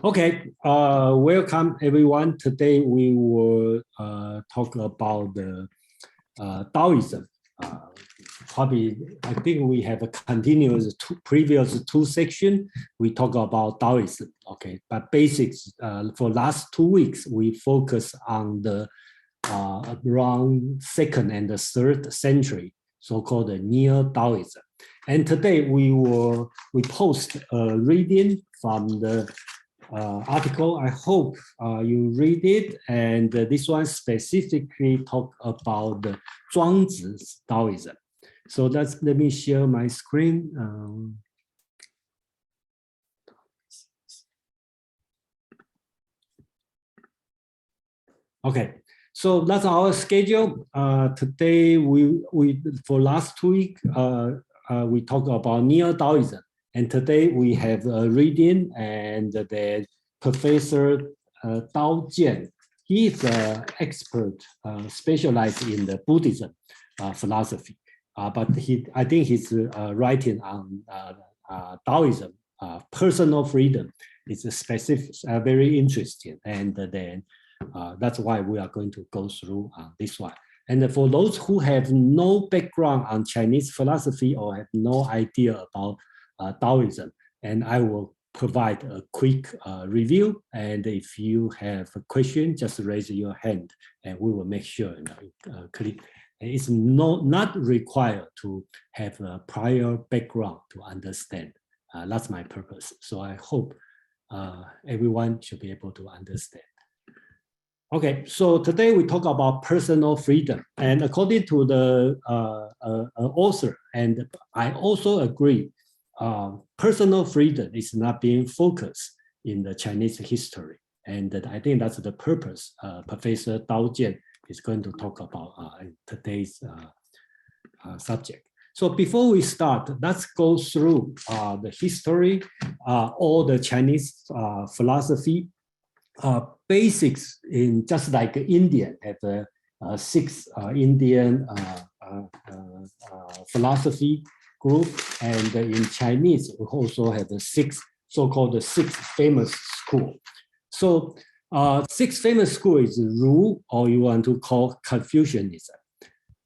Okay, welcome everyone. Today we will talk about the Taoism. Probably, I think we have a continuous previous two sections. We talk about Taoism. Okay, but basics for last 2 weeks we focus on the around 2nd and the 3rd century, so-called the Near Taoism. And today we post a reading from the article. I hope you read it, and this one specifically talk about the Zhuangzi's Taoism. So let me share my screen. Okay, so that's our schedule. Today we for last 2 weeks we talk about Near Taoism. And today we have a reading, and the Professor Tao Jian. He is an expert specialized in the Buddhism philosophy, but I think he's writing on Taoism, personal freedom. It's a specific, very interesting, and then that's why we are going to go through this one. And for those who have no background on Chinese philosophy or have no idea about Taoism, and I will provide a quick review. And if you have a question, just raise your hand, and we will make sure click. It's not required to have a prior background to understand. That's my purpose. So I hope everyone should be able to understand. Okay, so today we talk about personal freedom, and according to the author, and I also agree, personal freedom is not being focused in the Chinese history, and I think that's the purpose Professor Tao Jian is going to talk about in today's subject. So before we start, let's go through the history, all the Chinese philosophy. Basics in just like Indian have 6 Indian philosophy group, and in Chinese we also have the 6 so-called 6 famous school. So 6 famous school is Ru, or you want to call Confucianism,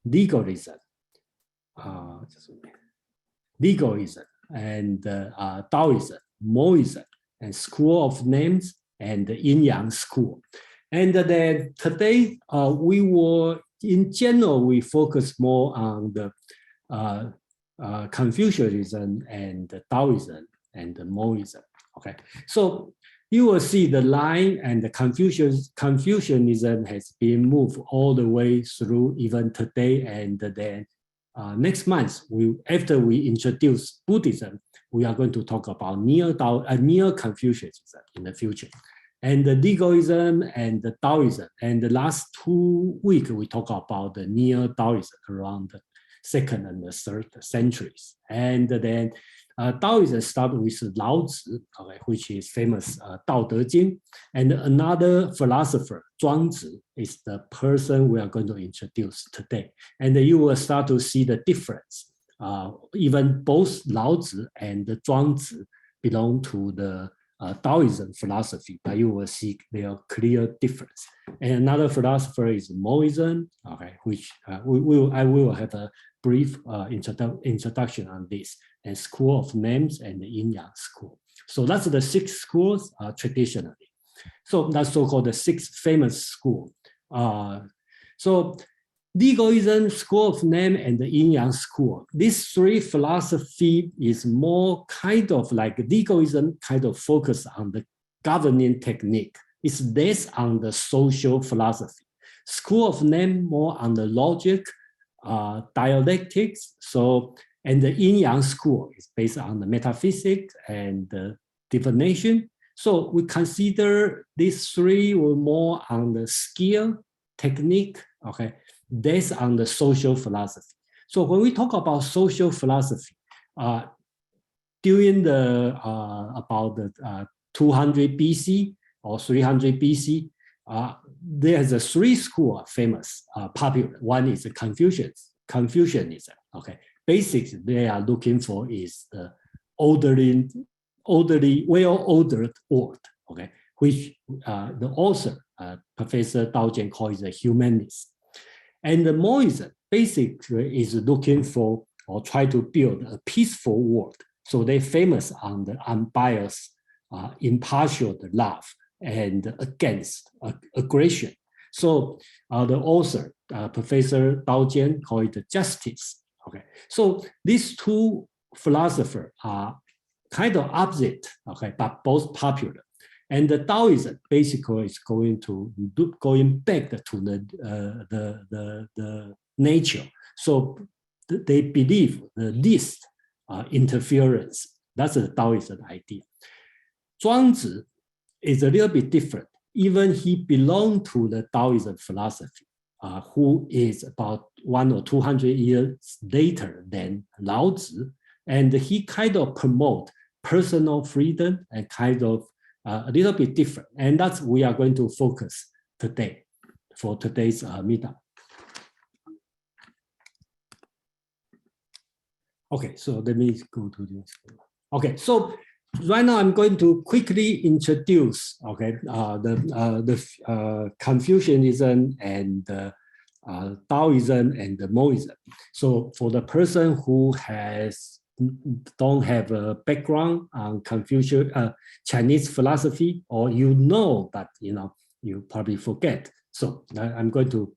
legalism, and Taoism, Moism, and school of names, and the Yin-Yang school. And then today, in general, we focus more on the Confucianism and the Taoism and the Moism. Okay, so you will see the line, and the Confucianism has been moved all the way through even today, and then next month, after we introduce Buddhism, we are going to talk about near Confucianism in the future, and the legalism and the Taoism. And the last 2 weeks, we talk about the near Taoism around the 2nd and the 3rd centuries. And then Taoism started with Lao Zi, okay, which is famous Dao De Jing. And another philosopher, Zhuang Zi, is the person we are going to introduce today. And you will start to see the difference. Even both Lao Zi and Zhuang Zi belong to the Taoism philosophy, but you will see their clear difference. And another philosopher is Moism, okay, which I will have a brief introduction on this, and school of names and the Yin-Yang school. So that's the 6 schools traditionally. So that's so-called the 6 famous school. So legalism, school of name, and the Yin-Yang school. These 3 philosophy is more kind of like legalism, kind of focus on the governing technique. It's less on the social philosophy. School of name more on the logic, dialectics. So, and the Yin-Yang school is based on the metaphysics and the divination. So we consider these 3 were more on the skill, technique, okay, based on the social philosophy. So when we talk about social philosophy, during the about the 200 BC or 300 BC, there's a 3 schools famous, popular. One is Confucianism. Okay, basics they are looking for is the orderly, well-ordered world. okay, which the author, Professor Tao Jian, calls the humanist. And the Moism basically is looking for or try to build a peaceful world. So they're famous on the unbiased, impartial love and against aggression. So the author, Professor Tao Jian, called it justice. Okay, so these two philosophers are kind of opposite, okay, but both popular. And the Taoism basically is going back to the nature. So they believe the least interference. That's the Taoism idea. Zhuangzi is a little bit different. Even he belonged to the Taoism philosophy, who is about 100 or 200 years later than Lao Tzu, and he kind of promote personal freedom and kind of a little bit different. And that's we are going to focus today for today's meetup. Okay, so let me go to this. Okay, so right now I'm going to quickly introduce, okay, the Confucianism and Taoism and the Moism. So for the person who don't have a background on Chinese philosophy, or you know, but you probably forget. So I'm going to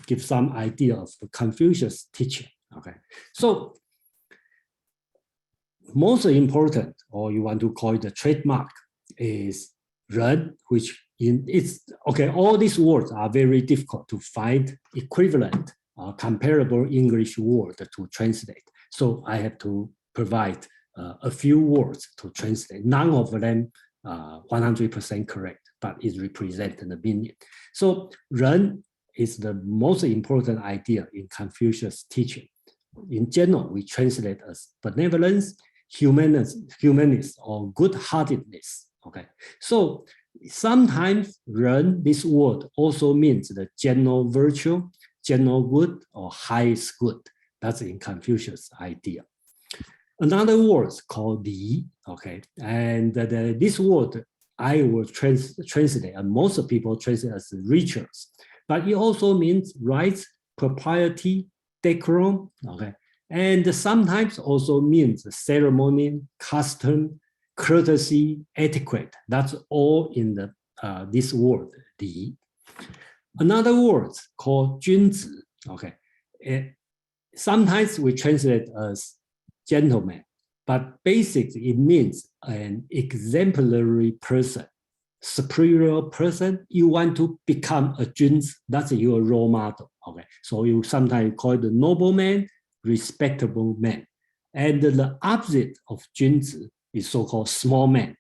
give some idea of Confucius teaching. Okay, so most important, or you want to call it the trademark, is ren, which all these words are very difficult to find equivalent, comparable English word to translate. So I have to provide a few words to translate. None of them 100% correct, but it represents the meaning. So ren is the most important idea in Confucius teaching. In general, we translate as benevolence, humanity, or good-heartedness. Okay, so sometimes ren, this word also means the general virtue, general good, or highest good. That's in Confucius idea. Another word called li, okay, and this word I will translate, and most people translate as rituals, but it also means rights, propriety, decorum, okay, and sometimes also means ceremony, custom, courtesy, etiquette. That's all in the this word li. Another word called 君子, okay. Sometimes we translate as gentleman, but basically it means an exemplary person, superior person. You want to become a 君子, that's your role model. Okay, so you sometimes call it a nobleman, respectable man. And the opposite of 君子 is so-called small man.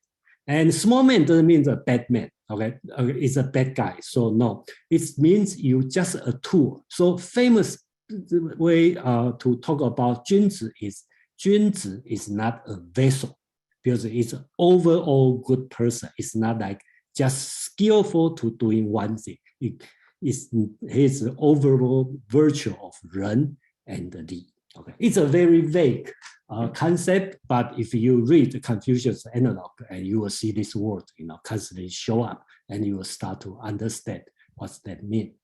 And small man doesn't mean a bad man. Okay, it's a bad guy. So no, it means you just a tool. So famous way to talk about 君子 is 君子 is not a vessel, because it's an overall good person. It's not like just skillful to doing one thing. It is his overall virtue of ren and li. Okay, it's a very vague concept, but if you read the Confucius analog, and you will see this word, constantly show up, and you will start to understand what's that mean.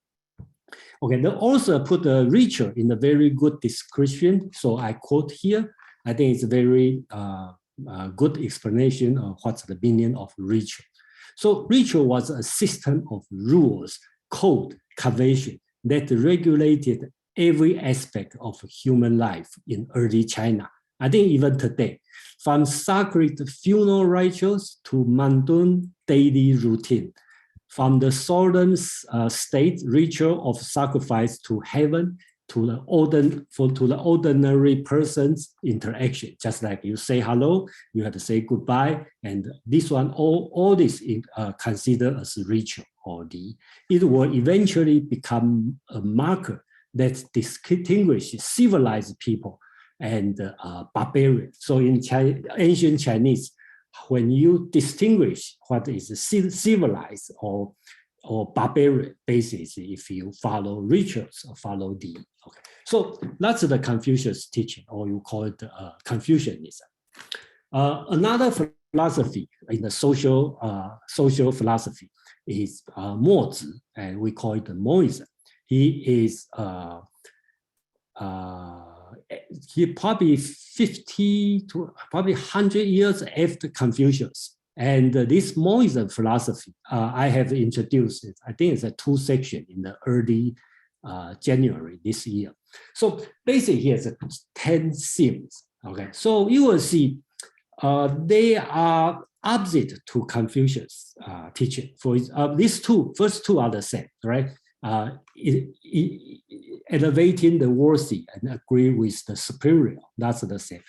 Okay, the author put a ritual in a very good description, so I quote here. I think it's a very good explanation of what's the meaning of ritual. So ritual was a system of rules, code, convention that regulated every aspect of human life in early China. I think even today, from sacred funeral rituals to mundane daily routine, from the solemn state ritual of sacrifice to heaven, to the ordinary person's interaction. Just like you say hello, you have to say goodbye, and this one, all this is considered as ritual or li. It will eventually become a marker that distinguishes civilized people and barbarians. So in ancient Chinese, when you distinguish what is civilized or barbarian, basically, if you follow rituals or follow li. Okay, so that's the Confucius teaching, or you call it Confucianism. Another philosophy, in the social philosophy, is Mo Zi, and we call it Moism. He is he probably 50 to probably 100 years after Confucius. And this Moism philosophy, I have introduced it. I think it's a 2 section in the early January this year. So basically, here's 10 themes. Okay, so you will see they are opposite to Confucius teaching. For these first two are the same, right? Elevating the worthy and agree with the superior, that's the same.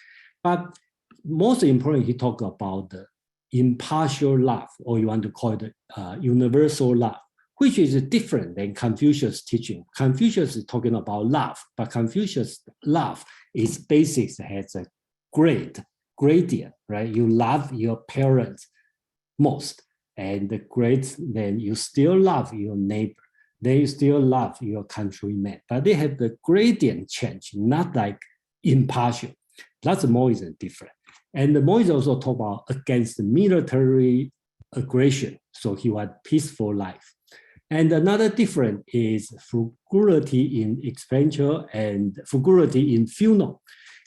But most important, he talked about the impartial love, or you want to call it universal love, which is different than Confucius teaching. Confucius is talking about love, but Confucius love is basics, has a gradient, right? You love your parents most, and the great, then you still love your neighbor. They still love your countrymen, but they have the gradient change, not like impartial. That's more is different. And the Moise also talk about against military aggression. So he want peaceful life. And another difference is frugality in expenditure and frugality in funeral.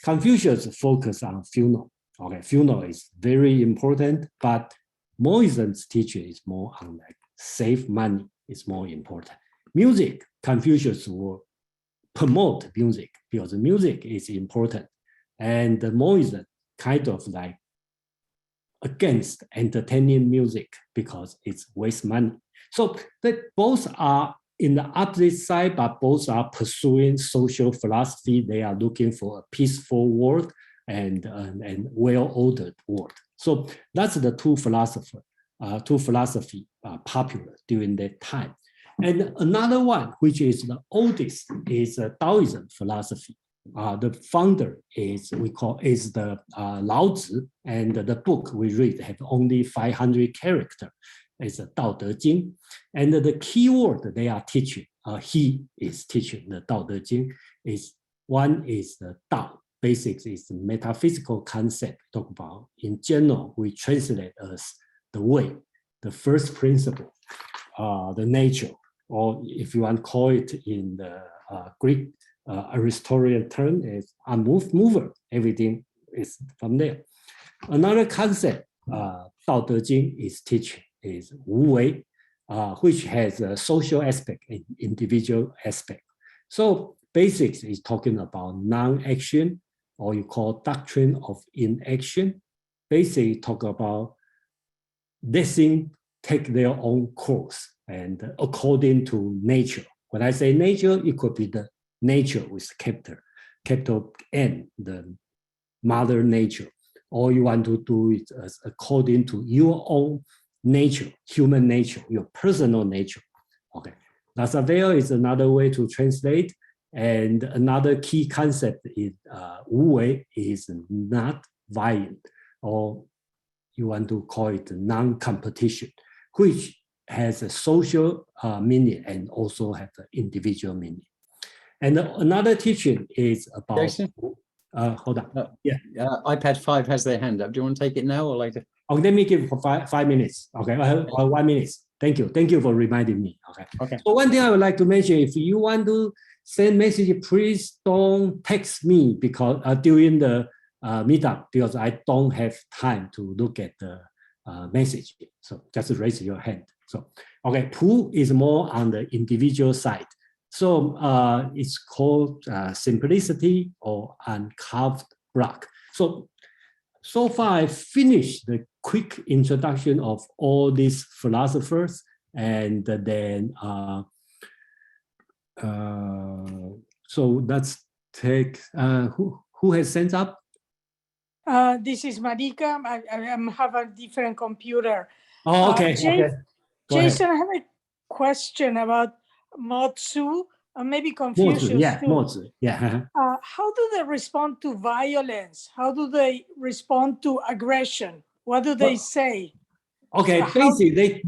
Confucius focus on funeral. Okay, funeral is very important, but Moise's teaching is more on like save money is more important. Music, Confucius will promote music because music is important. And the Moise kind of like against entertaining music because it's waste money. So that both are in the opposite side, but both are pursuing social philosophy. They are looking for a peaceful world and well-ordered world. So that's the two philosophy popular during that time. And another one, which is the oldest, is Taoism philosophy. The founder is the Lao Zi, and the book we read have only 500 characters. It's a Dao De Jing, and the key word they are teaching, he is teaching the Dao De Jing, is one is the Dao. Basics is the metaphysical concept. Talk about in general, we translate as the way, the first principle, the nature, or if you want to call it in the Greek Aristotelian term, is unmoved mover. Everything is from there. Another concept Dao De Jing is teaching is Wu Wei, which has a social aspect and individual aspect. So basics is talking about non-action, or you call doctrine of inaction. Basically talk about letting take their own course and according to nature. When I say nature, it could be the nature with capital N, the mother nature, or you want to do it as according to your own nature, human nature, your personal nature. Okay, Laissez-faire is another way to translate. And another key concept is Wu Wei is not violent, or you want to call it non-competition, which has a social meaning and also has an individual meaning. And another teaching is about, Jason? Hold on. Yeah. iPad 5 has their hand up. Do you want to take it now or later? Okay, let me give for five minutes. Okay, 1 minute. Thank you. Thank you for reminding me. Okay. Okay. So one thing I would like to mention, if you want to send message, please don't text me because during the meetup, because I don't have time to look at the message. So just raise your hand. So, okay, Pu is more on the individual side. So it's called simplicity or uncarved block. So far I finished the quick introduction of all these philosophers, and then so let's take who has sent up. This is Marika. I have a different computer. Oh, okay. Okay. Jason, I have a question about Mo Tzu, maybe Confucius yeah, too. Mo Tzu, yeah. How do they respond to violence? How do they respond to aggression? What do they say? Okay, So basically,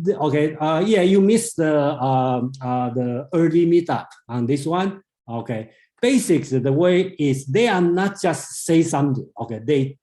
yeah, you missed the early meetup on this one. Okay, basics, the way is they are not just say something. Okay, they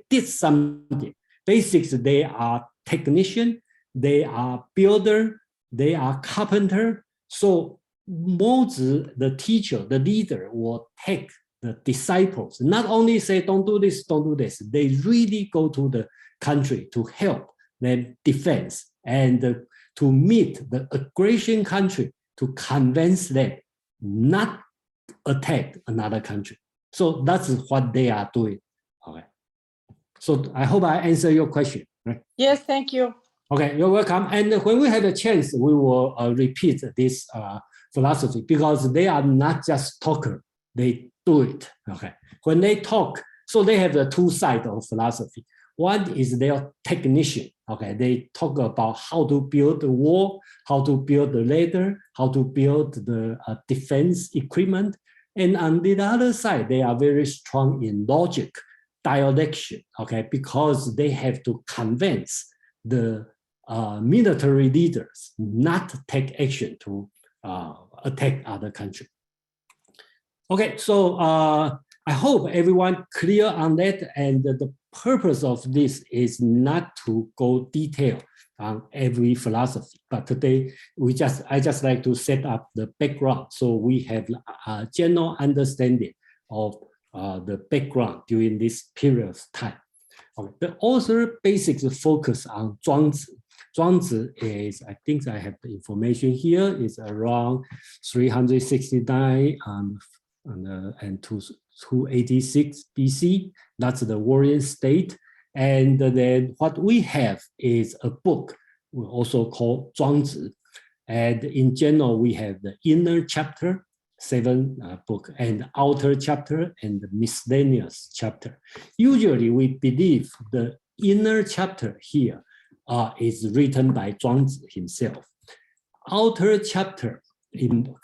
did something. basics, they are technician, they are builder, they are carpenter. So Mozi, the teacher, the leader, will take the disciples, not only say, don't do this, don't do this. They really go to the country to help them defense and to meet the aggression country to convince them not attack another country. So that's what they are doing. Okay. So I hope I answer your question. Right? Yes, thank you. Okay, you're welcome. And when we have a chance, we will repeat this philosophy because they are not just talker, they do it. Okay. When they talk, so they have the two sides of philosophy. One is their technician. Okay, they talk about how to build the wall, how to build the ladder, how to build the defense equipment. And on the other side, they are very strong in logic, dialectic, okay, because they have to convince the military leaders not take action to attack other countries. Okay, so I hope everyone clear on that, and the purpose of this is not to go detail on every philosophy, but today I just like to set up the background so we have a general understanding of the background during this period of time. Okay. The author basically focus on Zhuangzi. Zhuangzi is, I think I have the information here, is around 369 and 286 BC. That's the warrior state. And then what we have is a book we also call Zhuangzi. And in general, we have the inner chapter, 7 book, and outer chapter, and the miscellaneous chapter. Usually, we believe the inner chapter here is written by Zhuangzi himself. Outer chapter in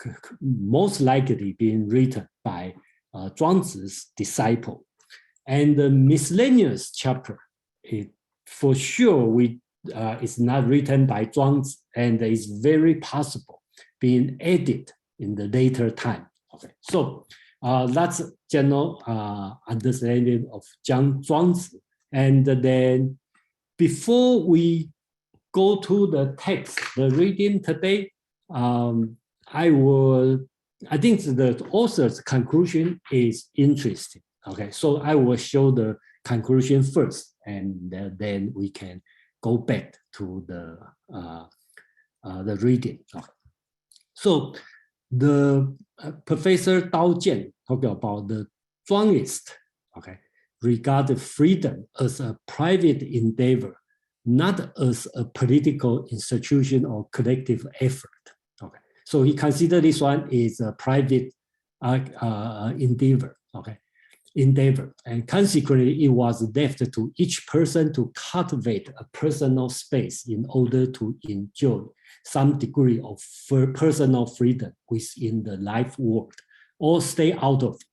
most likely being written by Zhuangzi's disciple. And the miscellaneous chapter, for sure, it's not written by Zhuangzi, and it's very possible being added in the later time. Okay, so that's general understanding of Zhuangzi. And then before we go to the text, the reading today, I think the author's conclusion is interesting. Okay, so I will show the conclusion first, and then we can go back to the reading. Okay. So the Professor Tao Jian talked about the Zhuangist, okay, regarded freedom as a private endeavor, not as a political institution or collective effort. Okay, so he considered this one is a private endeavor. Okay, and consequently, it was left to each person to cultivate a personal space in order to enjoy some degree of personal freedom within the life world, or stay out of it.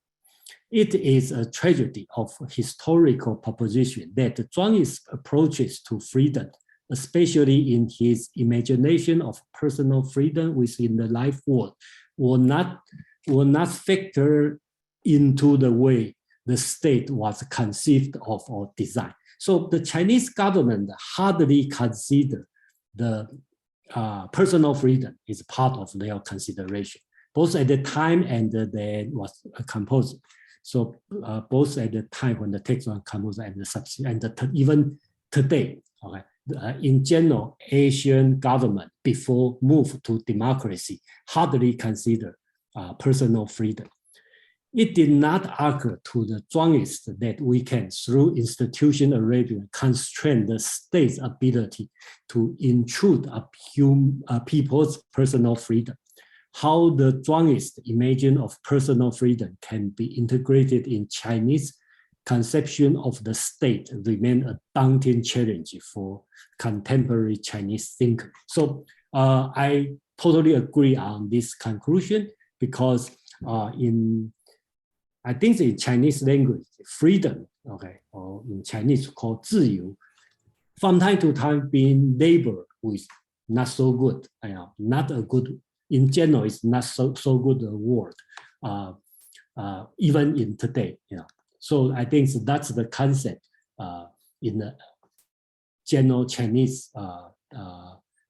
It is a tragedy of historical proposition that Zhuangzi's approaches to freedom, especially in his imagination of personal freedom within the life world, will not factor into the way the state was conceived of or designed. So the Chinese government hardly consider the personal freedom is part of their consideration, both at the time and then was composed. So both at the time when the text was composed and even today, okay, in general, Asian government before move to democracy hardly consider personal freedom. It did not occur to the Zhuangzists that we can, through institutional arrangement, constrain the state's ability to intrude people's personal freedom. How the Zhuangzists imagine of personal freedom can be integrated in Chinese conception of the state remain a daunting challenge for contemporary Chinese thinkers. So I totally agree on this conclusion because I think in Chinese language, freedom, okay, or in Chinese called 自由, from time to time being labeled with not so good, not a good, in general, it's not so good a word, even in today, So I think that's the concept in the general Chinese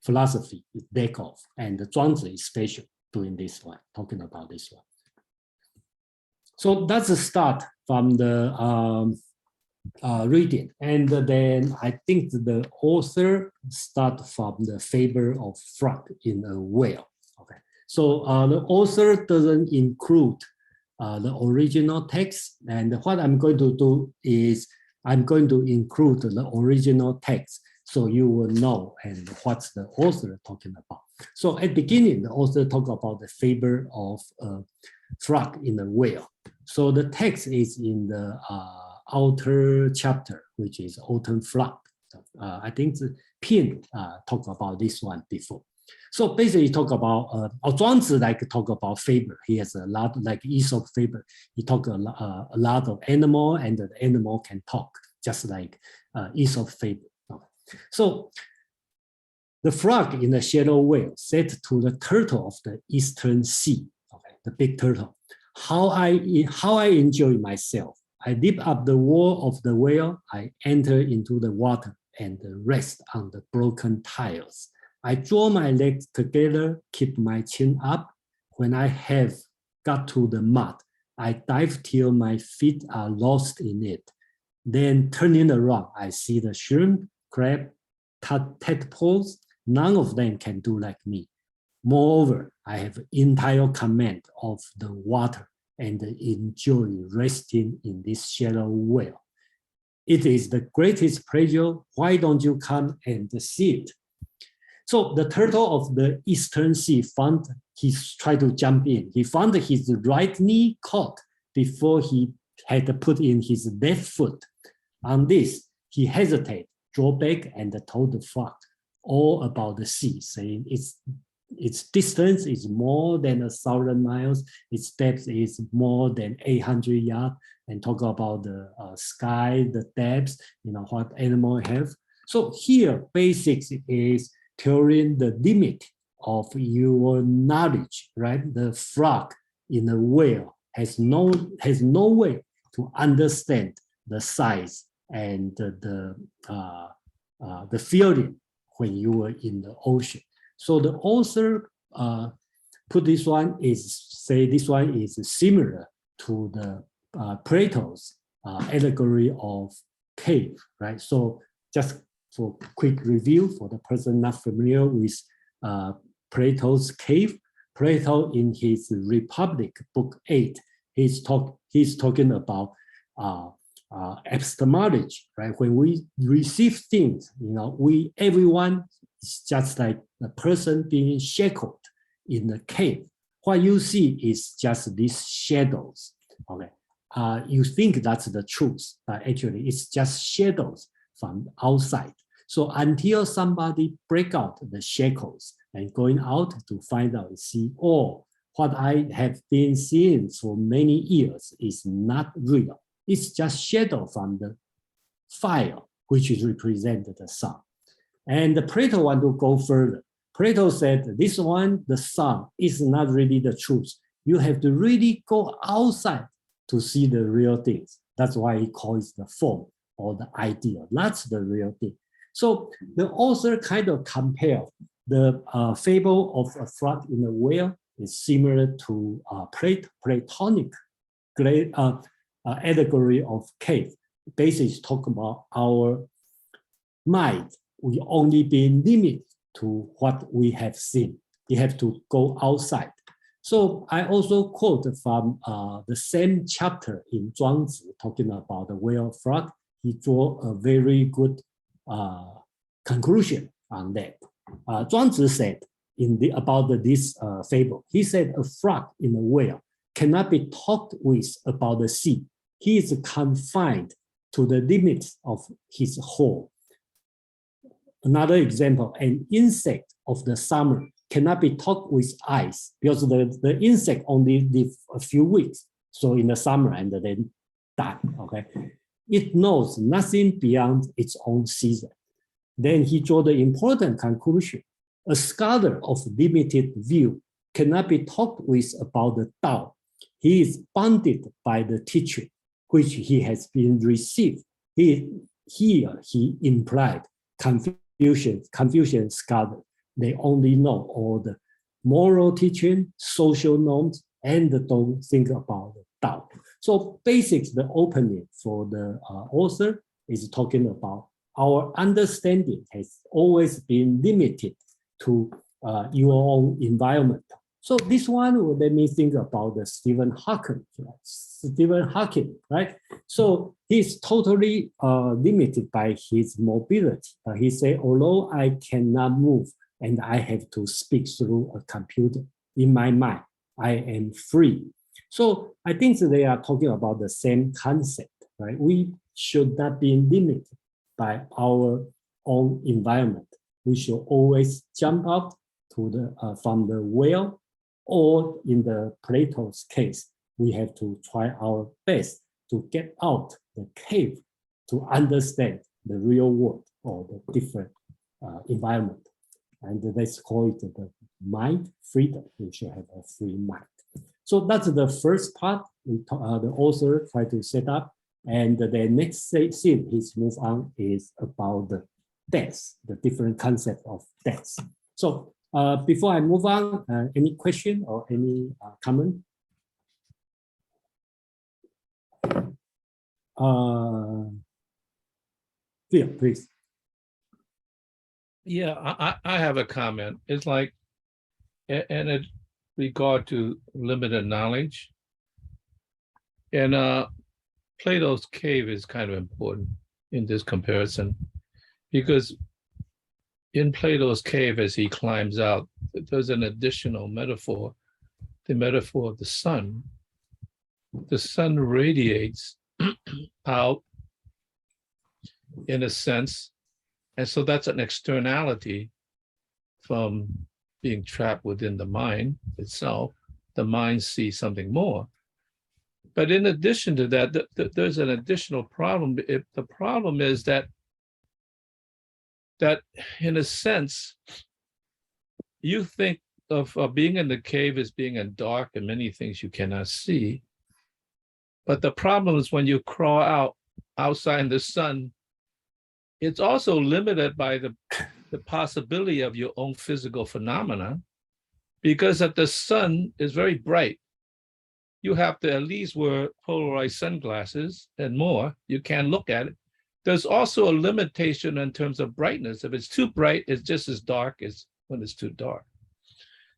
philosophy is back off, and the Zhuangzi is special doing this one, talking about this one. So that's a start from the reading, and then I think the author start from the Fable of Frog in a Whale. Okay, so the author doesn't include the original text, and what I'm going to do is I'm going to include the original text so you will know and what's the author talking about. So at the beginning, the author talk about the Fable of Frog in a Whale. So the text is in the outer chapter, which is Autumn Frog. I think the Pin talked about this one before. So basically talk about, Zhuangzi like talk about fable. He has a lot, like Aesop fable. He talk a lot of animal, and the animal can talk, just like Aesop fable. So the frog in the shallow whale said to the turtle of the eastern sea, okay, the big turtle, how I enjoy myself. I leap up the wall of the whale, I enter into the water and rest on the broken tiles. I draw my legs together, keep my chin up. When I have got to the mud, I dive till my feet are lost in it. Then turning around, I see the shrimp, crab, tadpoles. None of them can do like me. Moreover, I have entire command of the water and enjoy resting in this shallow well. It is the greatest pleasure. Why don't you come and see it? So the turtle of the eastern sea found, he tried to jump in. He found his right knee caught before he had put in his left foot. On this, he hesitated, drew back, and told the frog all about the sea, saying its distance is more than 1,000 miles, its depth is more than 800 yards, and talk about the sky, the depths, what animal have. So here, basics is telling the limit of your knowledge, right? The frog in a whale has no way to understand the size and the feeling when you were in the ocean. So the author put this one is similar to the Plato's allegory of cave, right? So just for quick review for the person not familiar with Plato's cave, Plato in his Republic, book 8, he's talking about epistemology, right? When we receive things, everyone is just like a person being shackled in the cave. What you see is just these shadows. Okay, you think that's the truth, but actually it's just shadows from outside. So until somebody break out the shackles and going out to find out and see, oh, what I have been seeing for many years is not real. It's just shadow from the fire, which is represented the sun. And Plato want to go further. Plato said, this one, the sun, is not really the truth. You have to really go outside to see the real things. That's why he calls the form or the idea. That's the real thing. So the author kind of compare the fable of a frog in a whale is similar to Platonic allegory of cave. Basically, talk about our mind. We only been limited to what we have seen. You have to go outside. So I also quote from the same chapter in Zhuangzi, talking about the whale frog. He drew a very good conclusion on that. Zhuangzi said about this fable, he said a frog in a whale cannot be talked with about the sea. He is confined to the limits of his hole. Another example, an insect of the summer cannot be talked with ice because the insect only live a few weeks. So in the summer and then die, okay? It knows nothing beyond its own season. Then he drew the important conclusion. A scholar of limited view cannot be talked with about the Tao. He is bounded by the teaching which he has been received. He implied Confucian scholars, they only know all the moral teaching, social norms, and don't think about the Tao. So basics, the opening for the author is talking about our understanding has always been limited to your own environment. So this one will let me think about the Stephen Hawking. Right? So he's totally limited by his mobility. He said, although I cannot move and I have to speak through a computer, in my mind, I am free. So I think they are talking about the same concept, right? We should not be limited by our own environment. We should always jump out to the from the well, or in the Plato's case, we have to try our best to get out the cave to understand the real world or the different environment. And let's call it the mind freedom. We should have a free mind. So that's the first part the author tried to set up. And the next scene he's moved on is about the death, the different concept of death. So before I move on, any question or any comment? Phil, please. Yeah, I have a comment. It's like, and it regard to limited knowledge. And Plato's cave is kind of important in this comparison, because in Plato's cave, as he climbs out, there's an additional metaphor, the metaphor of the sun. The sun radiates out in a sense, and so that's an externality from being trapped within the mind itself. The mind sees something more. But in addition to that, there's an additional problem. The problem is that in a sense, you think of being in the cave as being in dark and many things you cannot see. But the problem is when you crawl out outside in the sun, it's also limited by the possibility of your own physical phenomena, because if the sun is very bright, you have to at least wear polarized sunglasses and more. You can't look at it. There's also a limitation in terms of brightness. If it's too bright, it's just as dark as when it's too dark.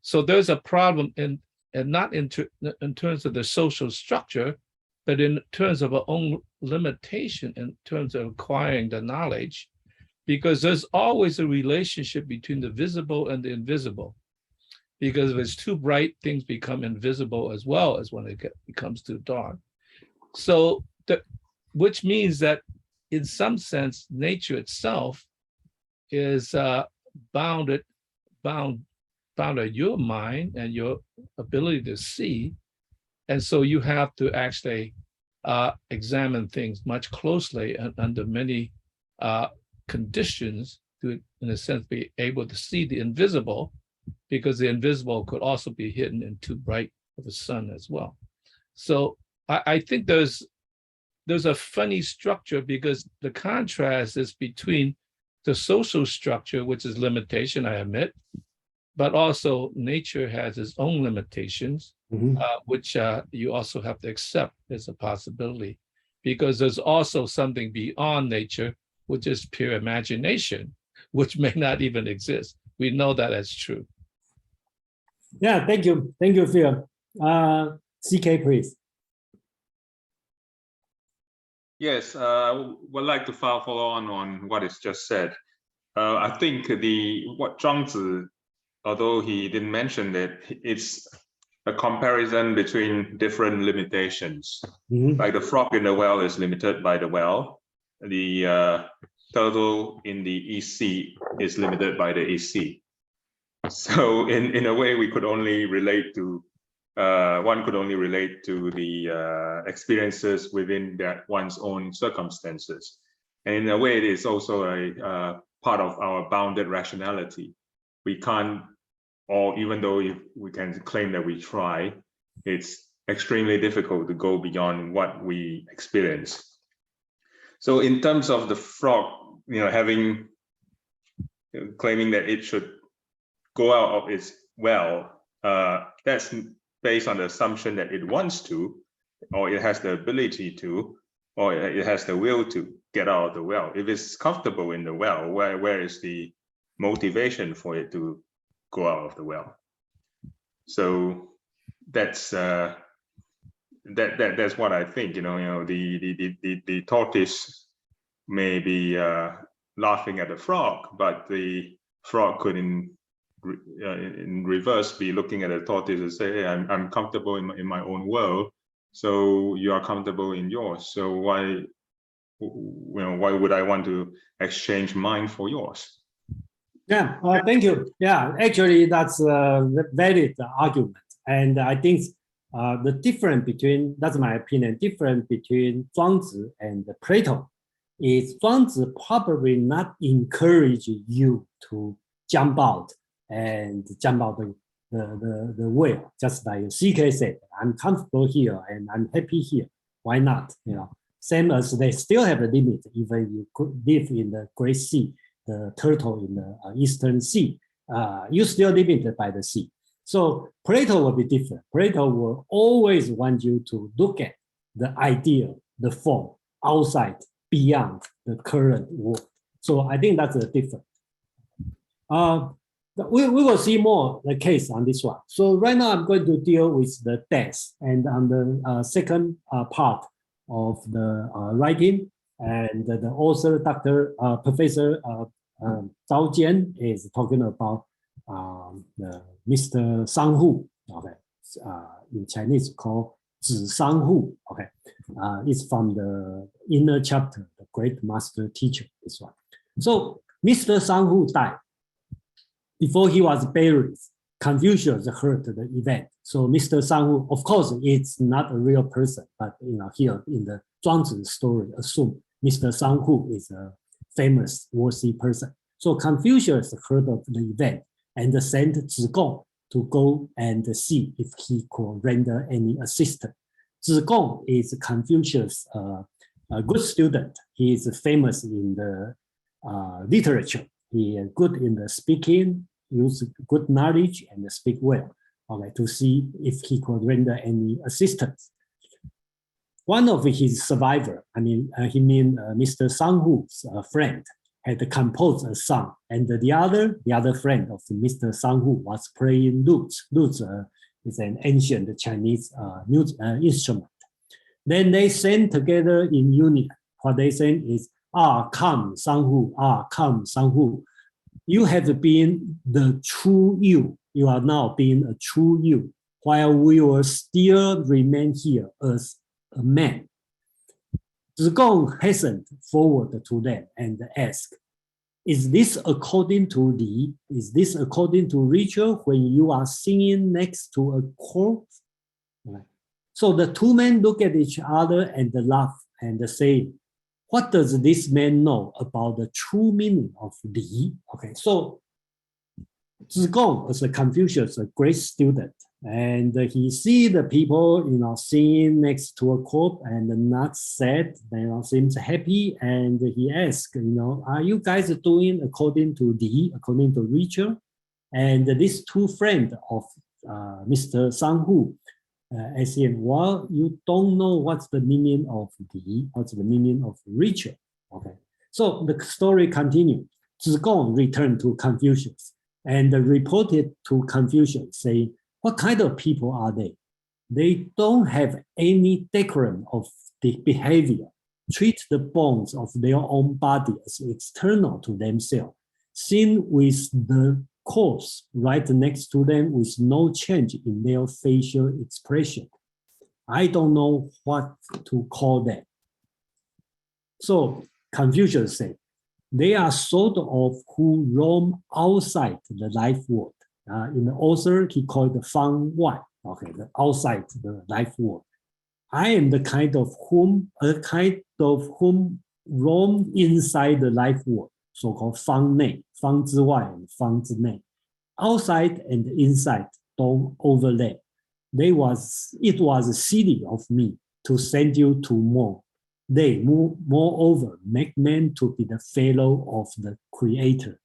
So there's a problem and not in terms of the social structure, but in terms of our own limitation in terms of acquiring the knowledge, because there's always a relationship between the visible and the invisible. Because if it's too bright, things become invisible as well as when it becomes too dark. So, which means that in some sense, nature itself is bounded by your mind and your ability to see. And so you have to actually examine things much closely and under many conditions to, in a sense, be able to see the invisible, because the invisible could also be hidden in too bright of a sun as well. So I think there's a funny structure, because the contrast is between the social structure, which is limitation, I admit, but also nature has its own limitations, which you also have to accept as a possibility, because there's also something beyond nature, which is pure imagination, which may not even exist. We know that as true. Yeah, thank you, Phil. CK, please. Yes, would like to follow on what is just said. I think what Zhuangzi, although he didn't mention it, it's a comparison between different limitations. Like the frog in the well is limited by the well. The turtle in the EC is limited by the EC. So in a way, we could only relate to one could only relate to the experiences within that one's own circumstances. And in a way, it is also a part of our bounded rationality. We can't, or even though we can claim that we try, it's extremely difficult to go beyond what we experience. So in terms of the frog, having claiming that it should go out of its well, that's based on the assumption that it wants to, or it has the ability to, or it has the will to get out of the well. If it's comfortable in the well, where is the motivation for it to go out of the well? So that's that's what I think. The tortoise may be laughing at the frog, but the frog could in reverse be looking at the tortoise and say, hey, I'm comfortable in my own world, so you are comfortable in yours. So why would I want to exchange mine for yours? Yeah, thank you. Yeah, actually, that's a valid argument. And I think the difference between, that's my opinion, difference between Zhuangzi and Plato is Zhuangzi probably not encourage you to jump out and jump out the well, just like CK said, I'm comfortable here and I'm happy here. Why not? Same as they still have a limit, even you could live in the Great Sea, the turtle in the Eastern Sea, you still limited by the sea. So Plato will be different. Plato will always want you to look at the idea, the form, outside, beyond the current world. So I think that's a difference. We will see more the case on this one. So right now I'm going to deal with the death, and on the second part of the writing, and the author, Professor Tao Jian, is talking about Mr. Sanghu. Okay, in Chinese called Zhi Sanghu. Okay, it's from the inner chapter, the great master teacher. This one. So Mr. Sanghu died. Before he was buried, Confucius heard the event. So Mr. Sanghu, of course, it's not a real person, but here in the Zhuangzi story, assume Mr. Sanghu is a famous, worthy person. So Confucius heard of the event and sent Zhigong to go and see if he could render any assistance. Zhigong is Confucius' a good student. He is famous in the literature. He is good in the speaking, use good knowledge, and speak well. Okay, to see if he could render any assistance. One of his survivor, Mr. Sanghu's friend, had composed a song, and the other friend of Mr. Sanghu was playing lute. Lute is an ancient Chinese instrument. Then they sang together in union. What they sang is, come Sanghu, come Sanghu. You have been the true you. You are now being a true you, while we will still remain here as a man. Zhigong hastened forward to them and asked, is this according to Li? Is this according to ritual when you are singing next to a corpse? So the two men look at each other and laugh and say, what does this man know about the true meaning of Li? Okay, so Zhigong is a Confucius, a great student, and he see the people, singing next to a corpse and not sad, seems happy, and he asks, are you guys doing according to Li, according to ritual? And these two friends of Mr. Sanghu ask him, well, you don't know what's the meaning of Li, what's the meaning of ritual. Okay, so the story continues. Zhigong returned to Confucius and reported to Confucius, saying, what kind of people are they? They don't have any decorum of the behavior, treat the bones of their own body as external to themselves, sing with the corpse right next to them with no change in their facial expression. I don't know what to call them. So Confucius said, they are sort of who roam outside the life world. In the author, he called the Fang Wan, okay, the outside the life world. I am the kind of whom roam inside the life world, so-called Fang Nei, Fang Zhi Wai and Fang Zhi Nei. Outside and inside don't overlap. It was silly of me to send you to more. They, moreover, make men to be the fellow of the Creator.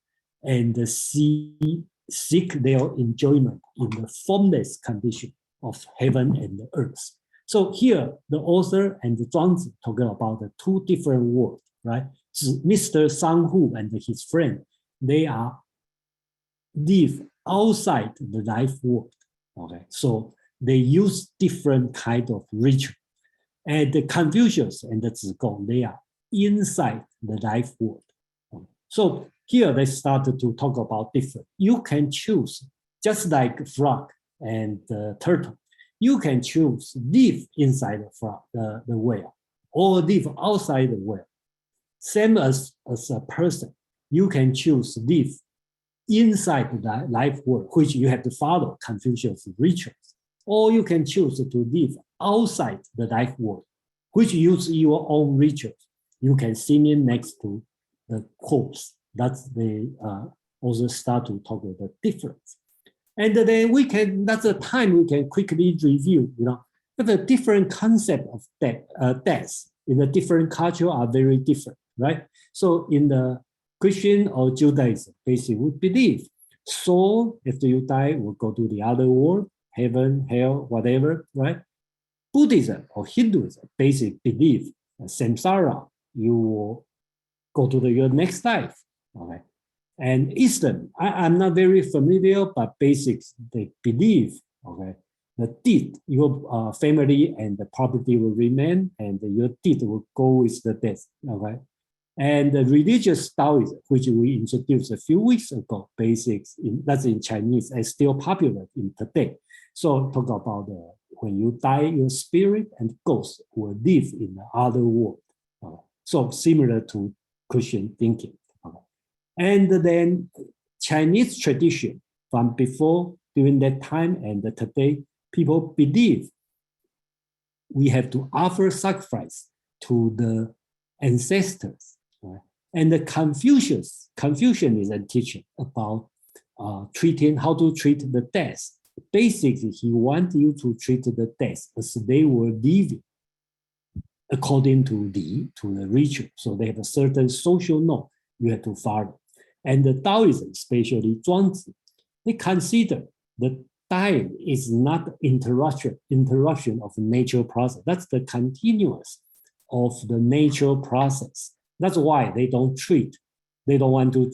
and seek their enjoyment in the formless condition of heaven and the earth. So here, the author and the Zhuangzi talking about the two different worlds, right? Mr. Sanghu and his friend, they are live outside the life world. Okay, so they use different kind of ritual. And the Confucius and the Zigong, they are inside the life world. So here they started to talk about different. You can choose, just like frog and the turtle, you can choose live inside the frog, the whale, or live outside the whale. Same as a person, you can choose live inside the life world, which you have to follow Confucius rituals, or you can choose to live outside the life world, which use your own rituals. You can sit in next to the corpse. That's the also start to talk about the difference. And then we can, that's a time we can quickly review, the different concept of death in the different culture are very different, right? So in the Christian or Judaism, basically we believe soul, after you die, will go to the other world, heaven, hell, whatever, right? Buddhism or Hinduism basically believe samsara, you will go to your next life, okay? And Islam, I'm not very familiar, but basics, they believe, okay, the deed, your family and the property will remain, and your deed will go with the death, okay? And the religious Taoism, which we introduced a few weeks ago, basics, that's in Chinese, and still popular in today. So talk about when you die, your spirit and ghost will live in the other world. So similar to Christian thinking. And then Chinese tradition from before, during that time and today, people believe we have to offer sacrifice to the ancestors. Right? And the Confucianism teaching about treating, how to treat the death. Basically, he wants you to treat the death as they were living according to the ritual. So they have a certain social norm you have to follow. And the Taoism, especially Zhuangzi, they consider the dying is not interruption of the natural process. That's the continuous of the natural process. That's why they don't treat. They don't want to,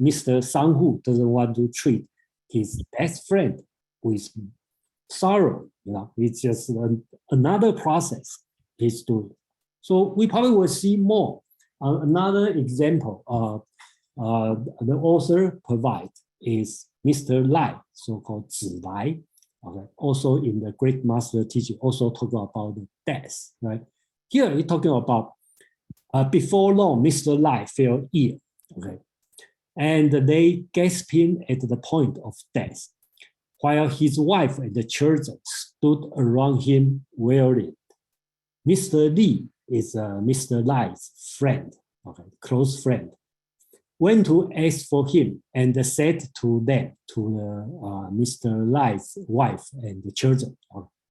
Mr. Sanghu doesn't want to treat his best friend with sorrow. It's just another process he's doing. So we probably will see more. Another example the author provides is Mr. Lai, so-called Zi Lai. Okay. Also in the Great Master teaching, also talking about the death, right? Here he's talking about before long, Mr. Lai fell ill, okay? And they gasped him at the point of death, while his wife and the children stood around him wearing. Mr. Li is Mr. Lai's friend, okay, close friend, went to ask for him and said to them, to Mr. Lai's wife and the children,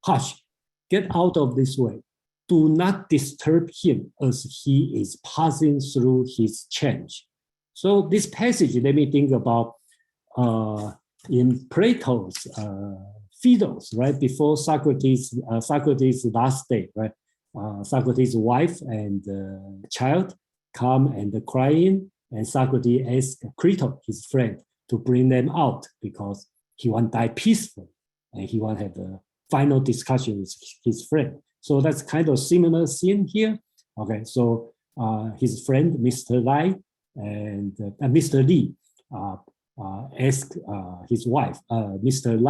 hush, get out of this way. Do not disturb him as he is passing through his change. So this passage, let me think about in Plato's Phaedrus, right? Before Socrates' last day, right? Socrates' wife and child come and crying, and Socrates asked Crito, his friend, to bring them out because he want to die peacefully and he want to have a final discussion with his friend. So that's kind of similar scene here. Okay, so his friend, Mr. Lai, and Mr. Li asked his wife, Mrs.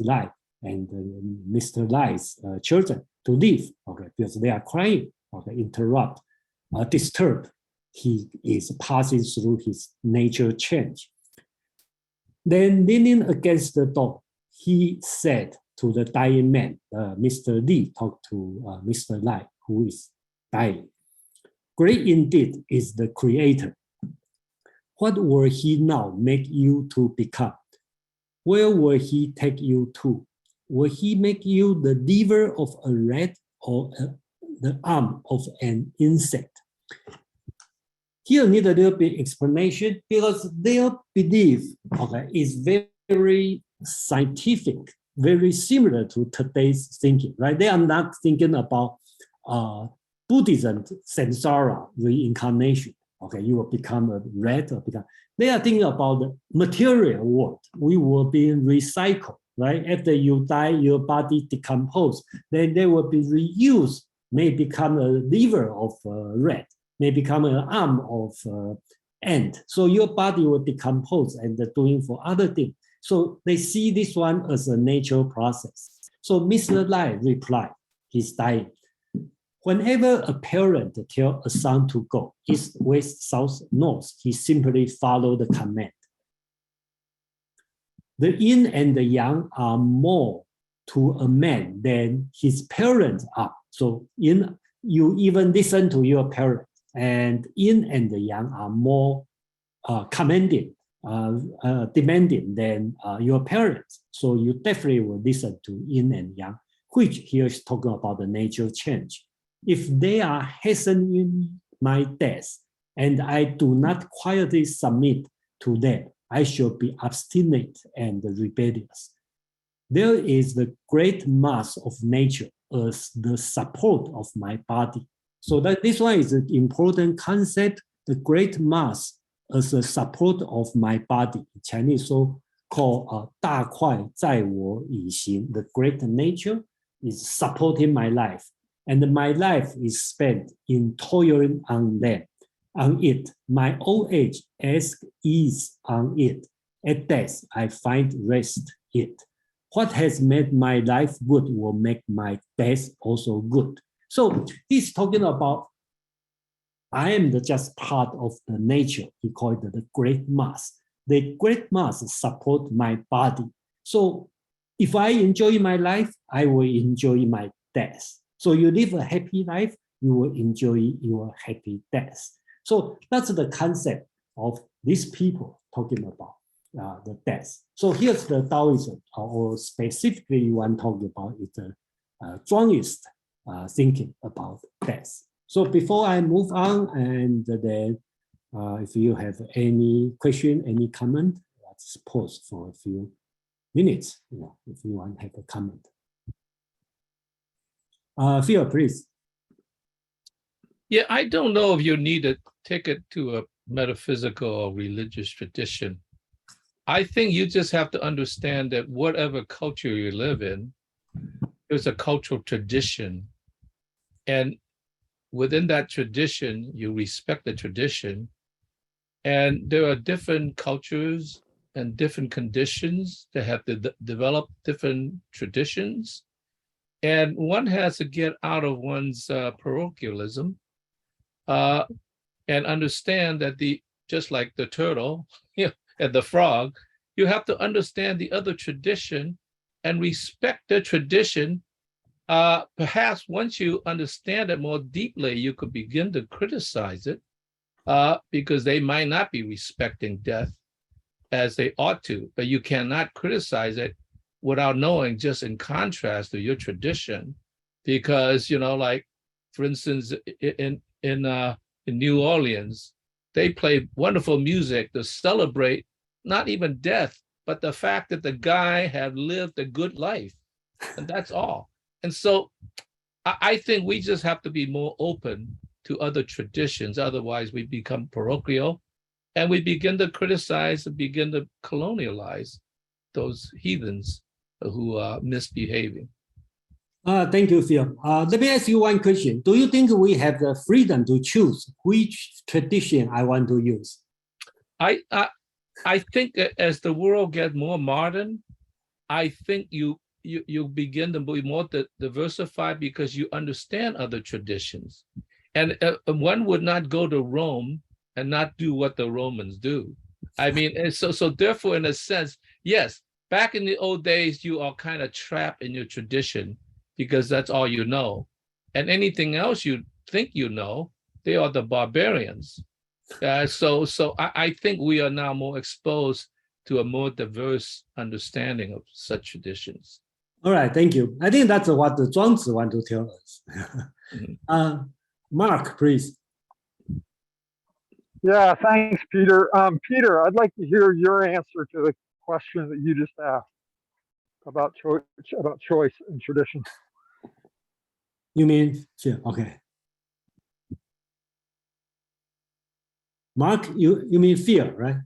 Lai, and Mr. Lai's children to leave, okay, because they are crying, okay, interrupt, disturb. He is passing through his nature change. Then leaning against the door, he said to the dying man, Mr. Li talked to Mr. Lai, who is dying. Great indeed is the creator. What will he now make you to become? Where will he take you to? Will he make you the liver of a rat or the arm of an insect? here need a little bit explanation because their belief, okay, is very scientific, very similar to today's thinking, right? They are not thinking about Buddhism, samsara, reincarnation. Okay, you will become a rat or become. They are thinking about the material world. We will be recycled, right? After you die, your body decompose. Then they will be reused. May become a liver of a rat. May become an arm of ant. So your body will decompose and doing for other things. So they see this one as a natural process. So Mr. Lai replied, he's dying. Whenever a parent tells a son to go east, west, south, north, he simply follows the command. The yin and the yang are more to a man than his parents are. So you even listen to your parents, and yin and the yang are more demanding than your parents. So you definitely will listen to yin and yang, which here is talking about the nature change. If they are hastening my death, and I do not quietly submit to them, I shall be obstinate and rebellious. There is the great mass of nature as the support of my body. So that this one is an important concept, the great mass as a support of my body. Chinese so called 大块在我以行. The great nature is supporting my life. And my life is spent in toiling on them, on it. My old age asks ease on it. At death, I find rest it. What has made my life good will make my death also good. So he's talking about, I am just part of the nature. He called it the great mass. The great mass support my body. So if I enjoy my life, I will enjoy my death. So you live a happy life, you will enjoy your happy death. So that's the concept of these people talking about the death. So here's the Taoism, or specifically one talking about is the Zhuangist thinking about death. So before I move on, and then if you have any question, any comment, let's pause for a few minutes, if you want to have a comment. Phil, please. Yeah, I don't know if you need to take it to a metaphysical or religious tradition. I think you just have to understand that whatever culture you live in, there's a cultural tradition. And within that tradition, you respect the tradition. And there are different cultures and different conditions that have to develop different traditions. And one has to get out of one's parochialism and understand that just like the turtle and the frog, you have to understand the other tradition and respect the tradition. Perhaps once you understand it more deeply, you could begin to criticize it because they might not be respecting death as they ought to, but you cannot criticize it without knowing, just in contrast to your tradition, because, like, for instance, in New Orleans, they play wonderful music to celebrate not even death, but the fact that the guy had lived a good life, and that's all. And so I think we just have to be more open to other traditions. Otherwise, we become parochial, and we begin to criticize and begin to colonialize those heathens who are misbehaving. Thank you, Phil. Let me ask you one question. Do you think we have the freedom to choose which tradition I want to use? I think that as the world gets more modern, I think you begin to be more diversified because you understand other traditions. And one would not go to Rome and not do what the Romans do. I mean, and so therefore, in a sense, yes, back in the old days, you are kind of trapped in your tradition because that's all you know. And anything else you think you know, they are the barbarians. So I think we are now more exposed to a more diverse understanding of such traditions. All right, thank you. I think that's what the Zhuangzi want to tell us. Mark, please. Yeah, thanks, Peter. Peter, I'd like to hear your answer to the question that you just asked about choice and tradition. You mean, sure, okay. Mark, you mean fear, right?